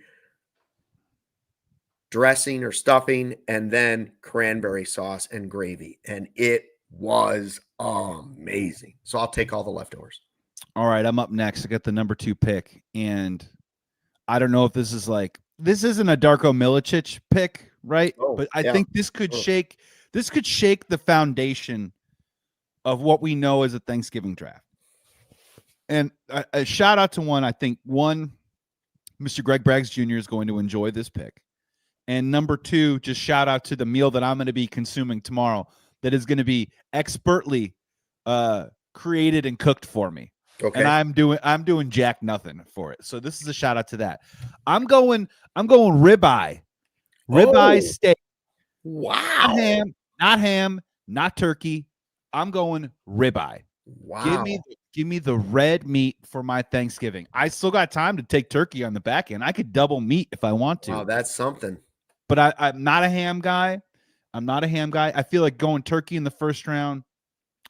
S1: dressing or stuffing, and then cranberry sauce and gravy. And it was amazing. So I'll take all the leftovers.
S2: All right, I'm up next. I got the number 2 pick. And I don't know if this isn't a Darko Milicic pick, right? But I think this could shake the foundation of what we know as a Thanksgiving draft. And a shout out to Mr. Greg Braggs Jr. is going to enjoy this pick. And number 2, just shout out to the meal that I'm going to be consuming tomorrow that is going to be expertly created and cooked for me. Okay. And I'm doing jack nothing for it. So this is a shout out to that. I'm going ribeye steak.
S1: Wow.
S2: Not ham, not turkey. I'm going ribeye.
S1: Wow.
S2: Give me the red meat for my Thanksgiving. I still got time to take turkey on the back end. I could double meat if I want to.
S1: Wow, that's something.
S2: But I'm not a ham guy. I feel like going turkey in the first round,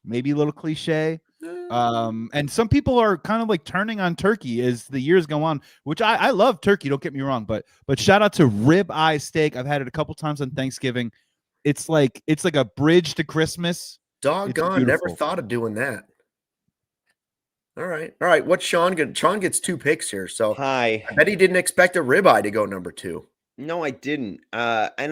S2: maybe a little cliche. And some people are kind of like turning on turkey as the years go on, which I love turkey. Don't get me wrong, but shout out to ribeye steak. I've had it a couple times on Thanksgiving. It's like a bridge to Christmas.
S1: Doggone, never thought of doing that. All right. What's Sean get? Sean gets 2 picks here. So
S3: hi.
S1: I bet he didn't expect a ribeye to go number 2.
S3: No, I didn't. And I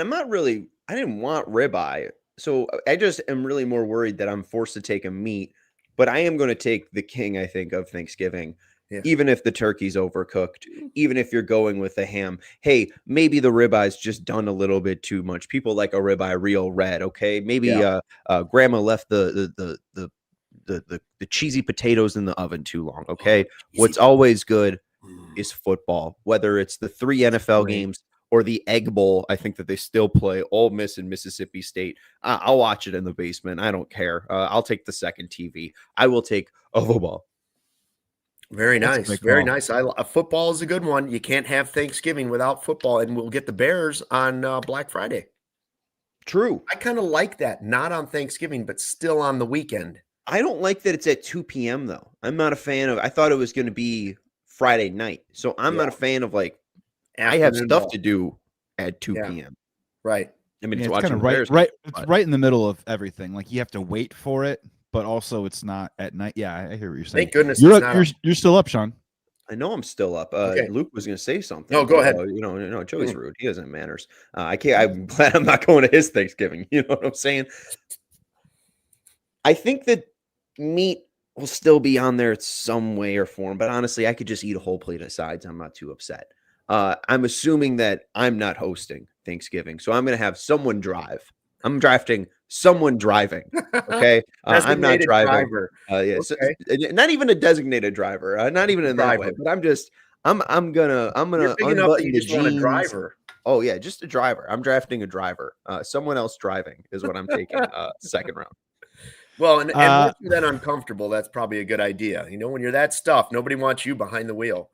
S3: didn't want ribeye. So I just am really more worried that I'm forced to take a meat. But I am going to take the king, I think, of Thanksgiving, even if the turkey's overcooked, even if you're going with the ham. Hey, maybe the ribeye's just done a little bit too much. People like a ribeye real red, okay? Maybe grandma left the cheesy potatoes in the oven too long, okay? What's always good is football, whether it's the 3 NFL games or the Egg Bowl. I think that they still play Ole Miss and Mississippi State. I'll watch it in the basement. I don't care. I'll take the second TV. I will take Ovo Ball.
S1: Very nice. Very nice. Football is a good one. You can't have Thanksgiving without football, and we'll get the Bears on Black Friday.
S3: True.
S1: I kind of like that. Not on Thanksgiving, but still on the weekend.
S3: I don't like that it's at 2 p.m. though. I'm not a fan of. I thought it was going to be Friday night, so I'm not a fan of like. I have stuff to do at 2 p.m.
S1: Right.
S3: I mean,
S2: it's
S3: watching
S2: kind of
S3: Bears,
S2: it's right in the middle of everything. Like you have to wait for it, but also it's not at night. Yeah, I hear what you're saying.
S1: Thank goodness
S2: you're still up, Sean.
S3: I know I'm still up.
S1: Okay.
S3: Luke was going to say something.
S1: No, go ahead.
S3: Joey's rude. He doesn't manners. I can't. I'm glad I'm not going to his Thanksgiving. You know what I'm saying? I think that meat will still be on there in some way or form, but honestly, I could just eat a whole plate of sides. I'm not too upset. I'm assuming that I'm not hosting Thanksgiving, so I'm going to have someone drive. I'm drafting someone driving. Okay, I'm not driving.
S1: Okay.
S3: So, not even a designated driver. Not even in that way. But I'm gonna unbutton the jeans.
S1: Driver.
S3: Oh yeah, just a driver. I'm drafting a driver. Someone else driving is what I'm taking. Second round.
S1: Well, and once you're that uncomfortable, that's probably a good idea. You know, when you're that stuffed, nobody wants you behind the wheel.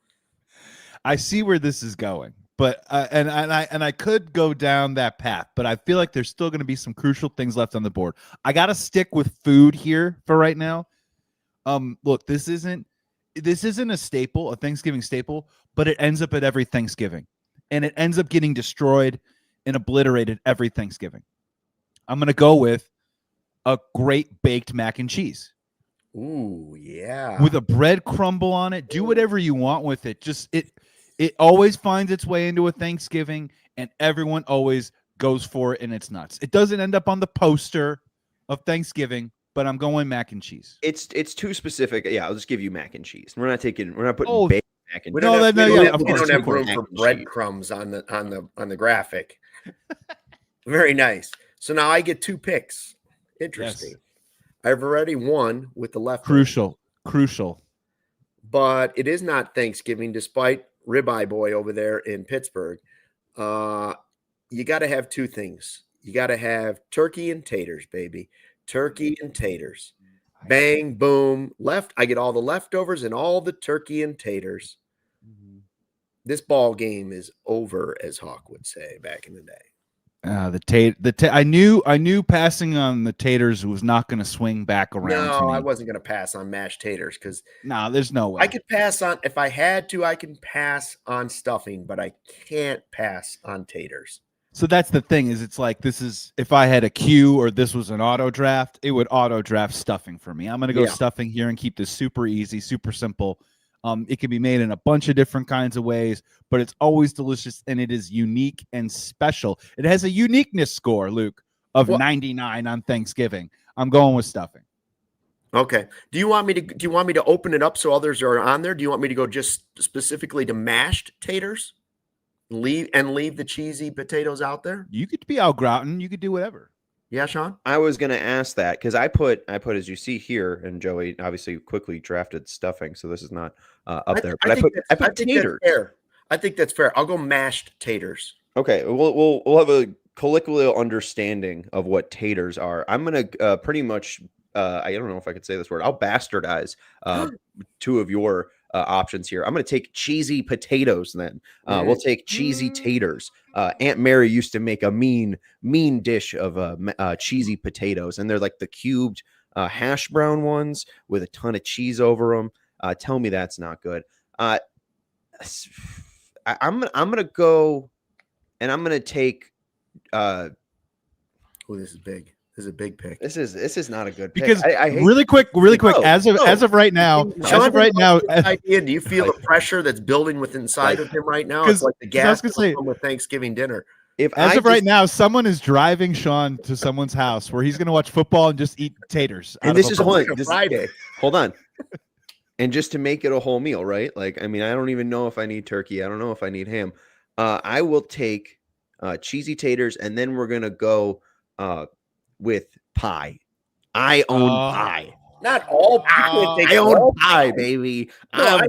S2: I see where this is going, but and I could go down that path, but I feel like there's still going to be some crucial things left on the board. I got to stick with food here for right now. Look, this isn't a staple, a Thanksgiving staple, but it ends up at every Thanksgiving, and it ends up getting destroyed and obliterated every Thanksgiving. I'm going to go with a great baked mac and cheese.
S1: Ooh, yeah.
S2: With a bread crumble on it. Do whatever you want with it. Just it always finds its way into a Thanksgiving, and everyone always goes for it, and it's nuts. It doesn't end up on the poster of Thanksgiving, but I'm going mac and cheese.
S3: It's too specific. Yeah, I'll just give you mac and cheese. We're not putting baked mac and cheese.
S1: We don't have room for breadcrumbs on the graphic. Very nice. So now I get 2 picks. Interesting. Yes. I've already won with the left.
S2: Crucial.
S1: But it is not Thanksgiving, despite Ribeye Boy over there in Pittsburgh. You got to have 2 things. You got to have turkey and taters, baby. Turkey and taters. Bang, boom, left. I get all the leftovers and all the turkey and taters. Mm-hmm. This ball game is over, as Hawk would say back in the day.
S2: I knew passing on the taters was not going to swing back around.
S1: No, I wasn't going to pass on mashed taters because
S2: there's no way.
S1: I could pass on if I had to. I can pass on stuffing, but I can't pass on taters.
S2: So that's the thing is it's like this is if I had a queue or this was an auto draft, it would auto draft stuffing for me. I'm going to go stuffing here and keep this super easy, super simple. It can be made in a bunch of different kinds of ways, but it's always delicious and it is unique and special. It has a uniqueness score, Luke, of 99 on Thanksgiving. I'm going with stuffing.
S1: Okay. Do you want me to open it up so others are on there? Do you want me to go just specifically to mashed taters? Leave the cheesy potatoes out there?
S2: You could be au gratin. You could do whatever.
S1: Yeah, Sean?
S3: I was going to ask that because I put, as you see here, and Joey obviously quickly drafted stuffing, so this is not up there. But I put taters.
S1: I think that's fair. I'll go mashed taters.
S3: Okay, we'll have a colloquial understanding of what taters are. I'm going to pretty much, I don't know if I could say this word. I'll bastardize 2 of your options here. I'm going to take cheesy potatoes then. We'll take cheesy taters. Aunt Mary used to make a mean dish of cheesy potatoes, and they're like the cubed hash brown ones with a ton of cheese over them. Tell me that's not good. I'm gonna go, and I'm gonna take.
S1: Oh, this is big. This is a big pick.
S3: This is not a good pick.
S2: Because I really quick, as of right now,
S1: idea. Do you feel the pressure that's building inside of him right now? It's like the gas with Thanksgiving dinner.
S2: Right now, someone is driving Sean to someone's house where he's going to watch football and just eat taters.
S3: And this is Friday. Hold on. And just to make it a whole meal, right? Like, I mean, I don't even know if I need turkey. I don't know if I need ham. I will take cheesy taters, and then we're going to go with pie. I own pie.
S1: Not all pie.
S3: I own pie, baby.
S1: No,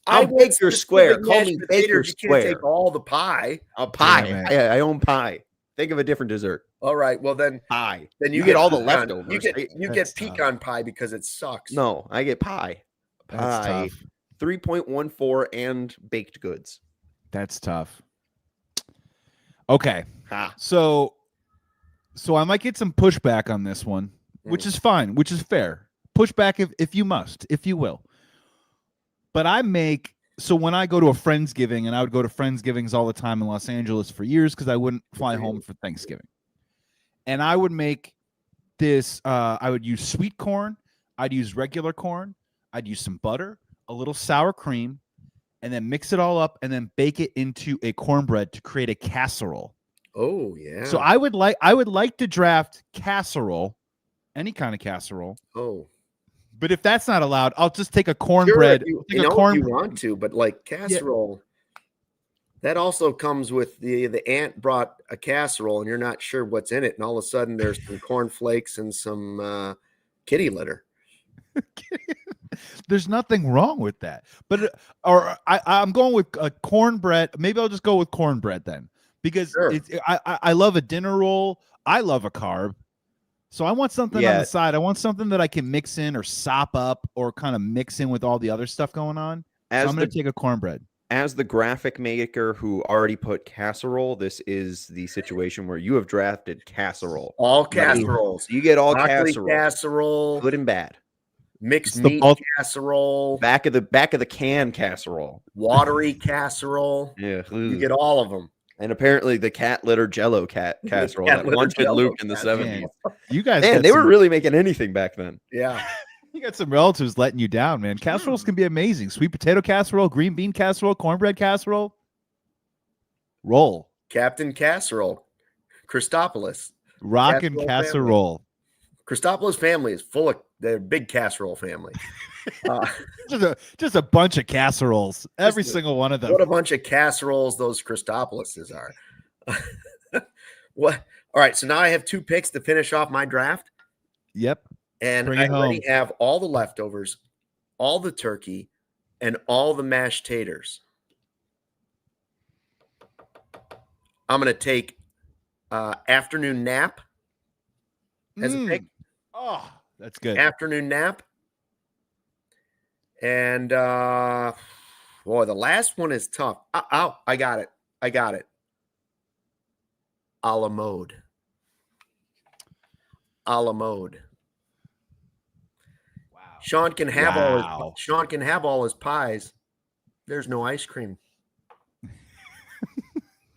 S3: I'll
S1: want
S3: bake your square.
S1: specific
S3: Call
S1: mashed
S3: me Baker
S1: potatoes. You can't
S3: Square.
S1: take all the pie.
S3: A pie.
S2: Damn it.
S3: I own pie. Think of a different dessert.
S1: All right. Well, then
S3: Pie.
S1: you
S3: get all the
S1: pecan.
S3: leftovers.
S1: You
S2: That's
S1: get pecan pie because it sucks.
S3: No, I get pie.
S2: That's
S3: Pie.
S2: tough.
S3: 3.14 and baked goods.
S2: That's tough. Okay.
S3: Ha.
S2: So I might get some pushback on this one, which is fine, which is fair. Pushback if you must, if you will. But so when I go to a Friendsgiving, and I would go to Friendsgivings all the time in Los Angeles for years because I wouldn't fly home for Thanksgiving. And I would make this, I would use sweet corn, I'd use regular corn, I'd use some butter, a little sour cream, and then mix it all up and then bake it into a cornbread to create a casserole.
S1: Oh, yeah.
S2: So I would like to draft casserole, any kind of casserole.
S1: Oh.
S2: But if that's not allowed, I'll just take a cornbread.
S1: Sure, if you want to, but like casserole, that also comes with the aunt brought a casserole and you're not sure what's in it, and all of a sudden there's some cornflakes and some kitty litter.
S2: There's nothing wrong with that. But I'm going with a cornbread. Maybe I'll just go with cornbread then, because I love a dinner roll. I love a carb. So I want something on the side. I want something that I can mix in or sop up or kind of mix in with all the other stuff going on. So I'm going to take a cornbread.
S3: As the graphic maker who already put casserole, this is the situation where you have drafted casserole.
S1: All casseroles.
S3: You get all
S1: broccoli
S3: casserole, good and bad.
S1: Mixed meat casserole.
S3: Back of the can casserole.
S1: Watery casserole.
S3: Yeah,
S1: you get all of them.
S3: And apparently the cat litter Jello casserole that once hit Luke in the 70s.
S2: You guys,
S3: man, they were really making anything back then.
S1: Yeah.
S2: You got some relatives letting you down, man. Casseroles can be amazing. Sweet potato casserole, green bean casserole, cornbread casserole. Roll.
S1: Captain Casserole. Christopoulos.
S2: Rockin' casserole.
S1: Christopoulos family is full of their big casserole family.
S2: Just a bunch of casseroles. Every single one of them.
S1: What a bunch of casseroles those Christopouloses are. What? All right. So now I have 2 picks to finish off my draft.
S2: Yep.
S1: And I already have all the leftovers, all the turkey, and all the mashed taters. I'm going to take afternoon nap as a pick.
S2: Oh, that's good.
S1: Afternoon nap. And boy, the last one is tough. I got it. A la mode. Wow. Sean can have all his pies. There's no ice cream.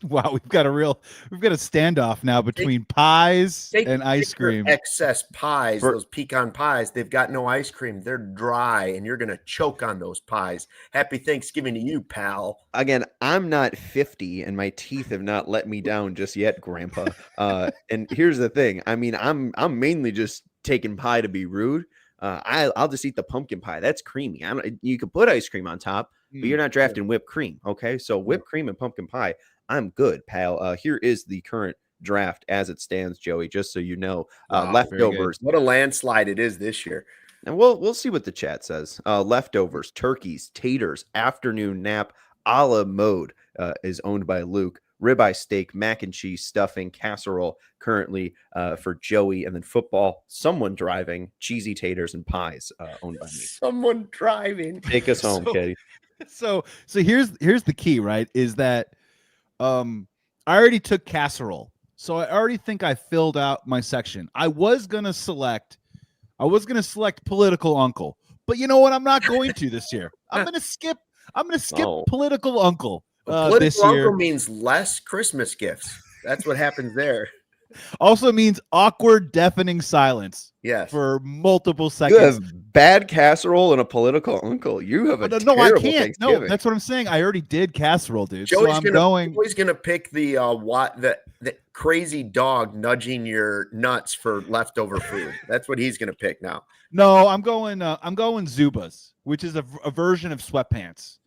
S2: Wow, we've got a standoff now between pies and ice cream.
S1: Excess pies, those pecan pies, they've got no ice cream. They're dry, and you're going to choke on those pies. Happy Thanksgiving to you, pal.
S3: Again, I'm not 50, and my teeth have not let me down just yet, Grandpa. And here's the thing. I mean, I'm mainly just taking pie to be rude. I'll just eat the pumpkin pie. That's creamy. You can put ice cream on top, but you're not drafting whipped cream. Okay, so whipped cream and pumpkin pie. I'm good, pal. Here is the current draft as it stands, Joey, just so you know. Leftovers.
S1: What a landslide it is this year.
S3: And we'll see what the chat says. Leftovers, turkeys, taters, afternoon nap, a la mode is owned by Luke. Ribeye steak, mac and cheese, stuffing, casserole currently for Joey. And then football, someone driving, cheesy taters, and pies owned by me.
S1: Someone driving.
S3: Take us home, Katie.
S2: So here's the key, right? Is that I already took casserole, so I already think I filled out my section. I was gonna select political uncle, but you know what? I'm not going to this year. I'm gonna skip political uncle. This year
S1: uncle means less Christmas gifts. That's what happens there.
S2: Also means awkward, deafening silence.
S1: Yes,
S2: for multiple seconds.
S3: You have bad casserole and a terrible uncle. You have a
S2: no, I can't. No, that's what I'm saying. I already did casserole, dude.
S1: Joey's gonna pick the crazy dog nudging your nuts for leftover food. That's what he's gonna pick now.
S2: No, I'm going Zubaz, which is a version of sweatpants.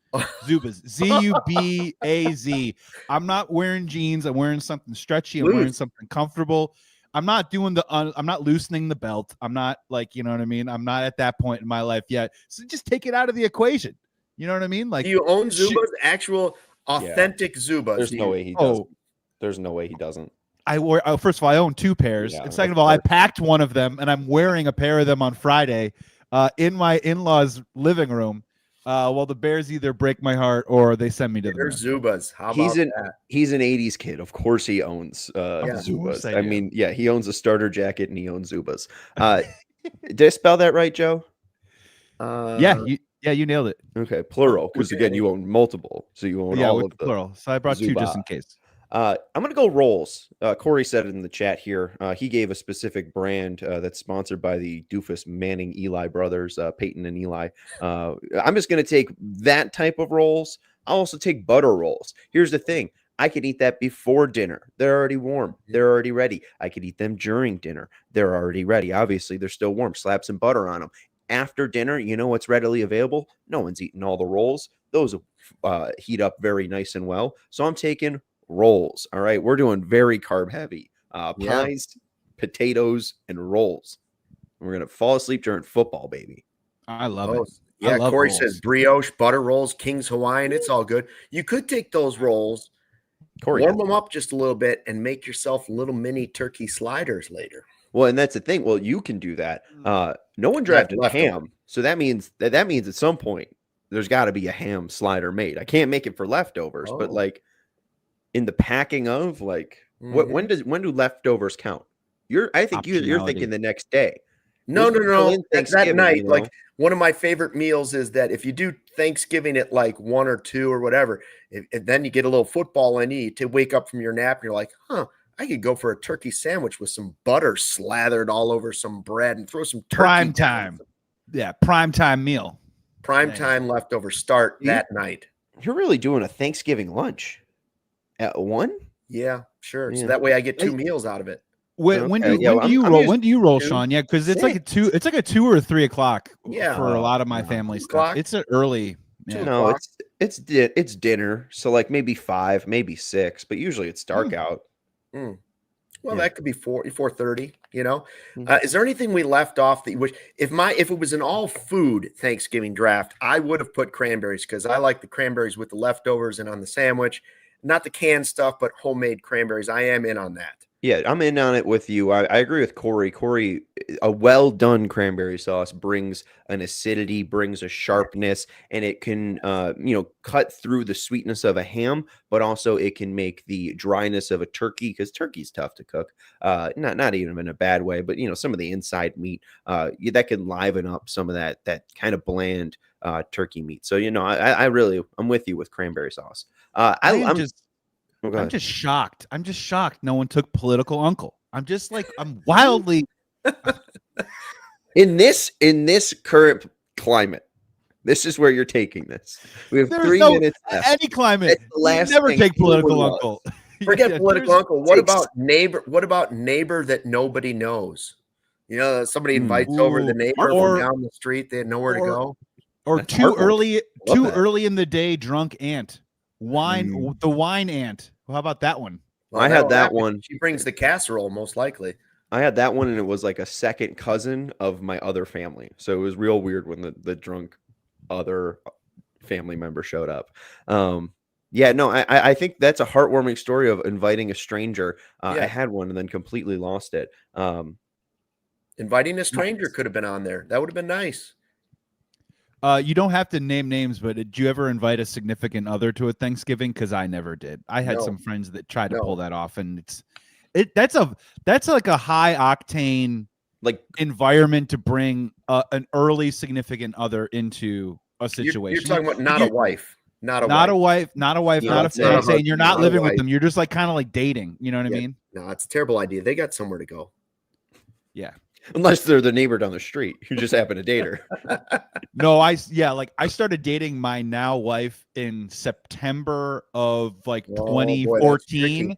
S2: Zubaz, Z-U-B-A-Z. I'm not wearing jeans. I'm wearing something stretchy. I'm wearing something comfortable. I'm not doing I'm not loosening the belt. I'm not you know what I mean? I'm not at that point in my life yet. So just take it out of the equation. You know what I mean? Like,
S1: do you own Zubas? Actual, authentic Zubas?
S3: There's no way he doesn't. There's no way he doesn't.
S2: First of all, I own 2 pairs.
S3: Yeah,
S2: and second of all, I packed one of them, and I'm wearing a pair of them on Friday in my in-laws' living room. Well, the Bears either break my heart or they send me to the moon.
S1: Zubas. How about that?
S3: He's an 80s kid. Of course he owns Zubas. I mean, yeah, he owns a starter jacket and he owns Zubas. Did I spell that right, Joe?
S2: You nailed it.
S3: Okay, plural, because again, you own multiple. So you own all of the
S2: plural. So I brought 2 just in case.
S3: I'm going to go rolls. Corey said it in the chat here. He gave a specific brand that's sponsored by the doofus Manning Eli brothers, Peyton and Eli. I'm just going to take that type of rolls. I'll also take butter rolls. Here's the thing. I could eat that before dinner. They're already warm. They're already ready. I could eat them during dinner. They're already ready. Obviously, they're still warm. Slap some butter on them. After dinner, you know what's readily available? No one's eating all the rolls. Those heat up very nice and well. So I'm taking rolls. All right. We're doing very carb heavy. Pies, potatoes, and rolls. We're going to fall asleep during football, baby.
S2: I love it.
S1: Yeah, Corey says brioche, butter rolls, King's Hawaiian. It's all good. You could take those rolls, warm them up just a little bit, and make yourself little mini turkey sliders later.
S3: Well, and that's the thing. Well, you can do that. No one drafted ham. So that means at some point there's got to be a ham slider made. I can't make it for leftovers, but like in the packing of like when do leftovers count? You're thinking the next day.
S1: No. That night, you know? Like one of my favorite meals is that if you do Thanksgiving at like 1 or 2 or whatever, and then you get a little football in you to wake up from your nap and you're like, I could go for a turkey sandwich with some butter slathered all over some bread and throw some turkey.
S2: Prime time. Yeah, prime time meal.
S1: Prime time leftover start that night.
S3: You're really doing a Thanksgiving lunch at 1?
S1: Yeah, sure. Yeah. So that way I get 2 meals out of it.
S2: When do you roll, Sean? Yeah, because it's like a 2 or 3 o'clock.
S1: Yeah,
S2: for a lot of my family stuff. It's an early.
S3: Yeah. No, it's dinner. So like maybe 5, maybe 6, but usually it's dark out.
S1: Well, that could be 4:30. You know, is there anything we left off that you wish? If it was an all food Thanksgiving draft, I would have put cranberries because I like the cranberries with the leftovers and on the sandwich, not the canned stuff, but homemade cranberries. I am in on that.
S3: Yeah, I'm in on it with you. I agree with Corey. Corey, a well-done cranberry sauce brings an acidity, brings a sharpness, and it can, cut through the sweetness of a ham, but also it can make the dryness of a turkey, because turkey's tough to cook. Not even in a bad way, but, some of the inside meat, that can liven up some of that kind of bland turkey meat. So, I'm with you with cranberry sauce. I'm
S2: just shocked. I'm just shocked no one took political uncle. I'm wildly
S3: in this current climate. This is where you're taking this. We have 3 minutes left.
S2: Any climate. Never take political uncle.
S1: Forget political uncle. What about neighbor? What about neighbor that nobody knows? Somebody invites over the neighbor from down the street. They had nowhere to go.
S2: Or too early in the day drunk aunt. The wine aunt. Well, how about that one?
S3: Well, I had that one.
S1: She brings the casserole, most likely.
S3: I had that one, and it was like a second cousin of my other family. So it was real weird when the drunk other family member showed up. I think that's a heartwarming story of inviting a stranger. I had one and then completely lost it.
S1: Inviting a stranger could have been on there. That would have been nice.
S2: You don't have to name names, but did you ever invite a significant other to a Thanksgiving? Because I never did. I had some friends that tried to pull that off, and that's like a high octane environment to bring an early significant other into a situation.
S1: You're talking about not a wife, not a
S2: fiance, and you're not living with them. You're just kind of dating. You know what I mean?
S1: No, it's a terrible idea. They got somewhere to go.
S2: Yeah.
S3: Unless they're the neighbor down the street who just happened to date her.
S2: No, I started dating my now wife in September of 2014. Boy,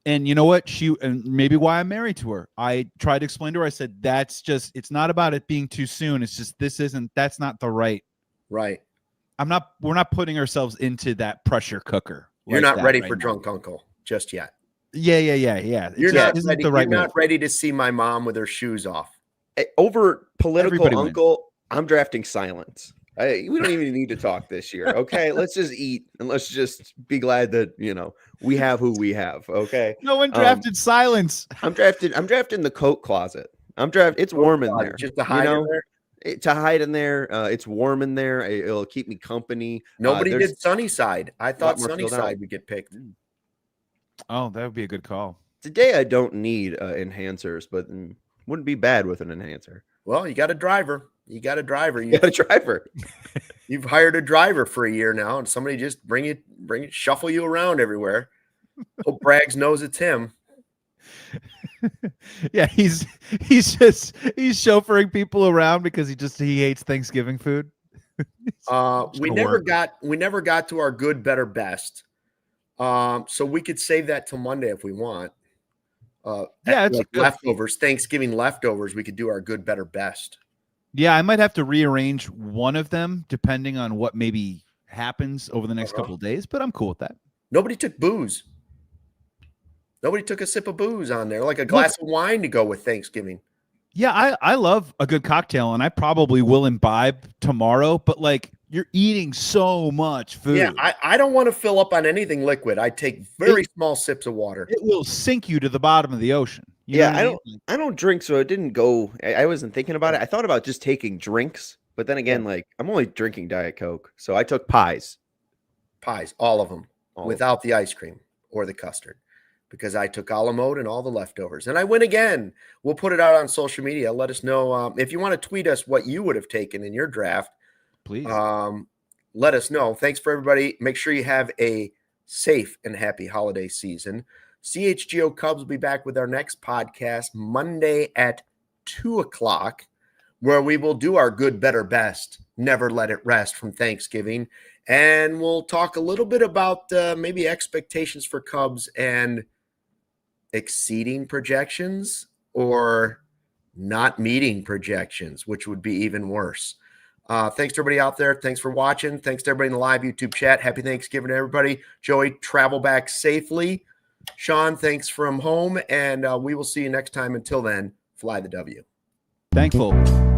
S2: and you know what? And maybe why I'm married to her. I tried to explain to her. I said, it's not about it being too soon. It's just, that's not the right.
S1: Right.
S2: We're not putting ourselves into that pressure cooker.
S1: You're not ready for drunk uncle just yet.
S2: Yeah.
S1: You're not ready to see my mom with her shoes off.
S3: Over political uncle, I'm drafting silence. We don't even need to talk this year. Okay, let's just eat and let's just be glad that we have who we have. Okay,
S2: No one drafted silence.
S3: I'm drafting the coat closet. It's warm in there.
S1: Just to hide in there.
S3: To hide in there. It's warm in there. It'll keep me company.
S1: Nobody did Sunnyside. I thought Sunnyside would get picked.
S2: Oh, that would be a good call.
S3: Today I don't need enhancers, but wouldn't be bad with an enhancer.
S1: Well, you got a driver. You got a driver. You've hired a driver for a year now, and somebody just bring it, shuffle you around everywhere. Hope Braggs knows it's him.
S2: Yeah, he's chauffeuring people around because he hates Thanksgiving food.
S1: We never got to our good, better, best. So we could save that till Monday if we want. It's leftovers, Thanksgiving leftovers. We could do our good, better, best.
S2: Yeah, I might have to rearrange one of them depending on what maybe happens over the next couple of days, but I'm cool with that.
S1: Nobody took booze. Nobody took a sip of booze on there, like a glass of wine to go with Thanksgiving.
S2: Yeah, I love a good cocktail, and I probably will imbibe tomorrow, but like you're eating so much food.
S1: Yeah, I don't want to fill up on anything liquid. I take very small sips of water.
S2: It will sink you to the bottom of the ocean.
S3: I don't drink, so it didn't go. I wasn't thinking about it. I thought about just taking drinks, but then again, I'm only drinking Diet Coke, so I took pies.
S1: Pies, all of them, without the ice cream or the custard, because I took a la mode and all the leftovers. And I win again. We'll put it out on social media. Let us know if you want to tweet us what you would have taken in your draft.
S2: Please.
S1: Let us know. Thanks for everybody. Make sure you have a safe and happy holiday season. CHGO Cubs will be back with our next podcast Monday at 2:00, where we will do our good, better, best, never let it rest from Thanksgiving. And we'll talk a little bit about maybe expectations for Cubs and exceeding projections or not meeting projections, which would be even worse. Thanks to everybody out there. Thanks for watching. Thanks to everybody in the live YouTube chat. Happy Thanksgiving to everybody. Joey, travel back safely. Sean, thanks from home. And we will see you next time. Until then, fly the W.
S2: Thankful.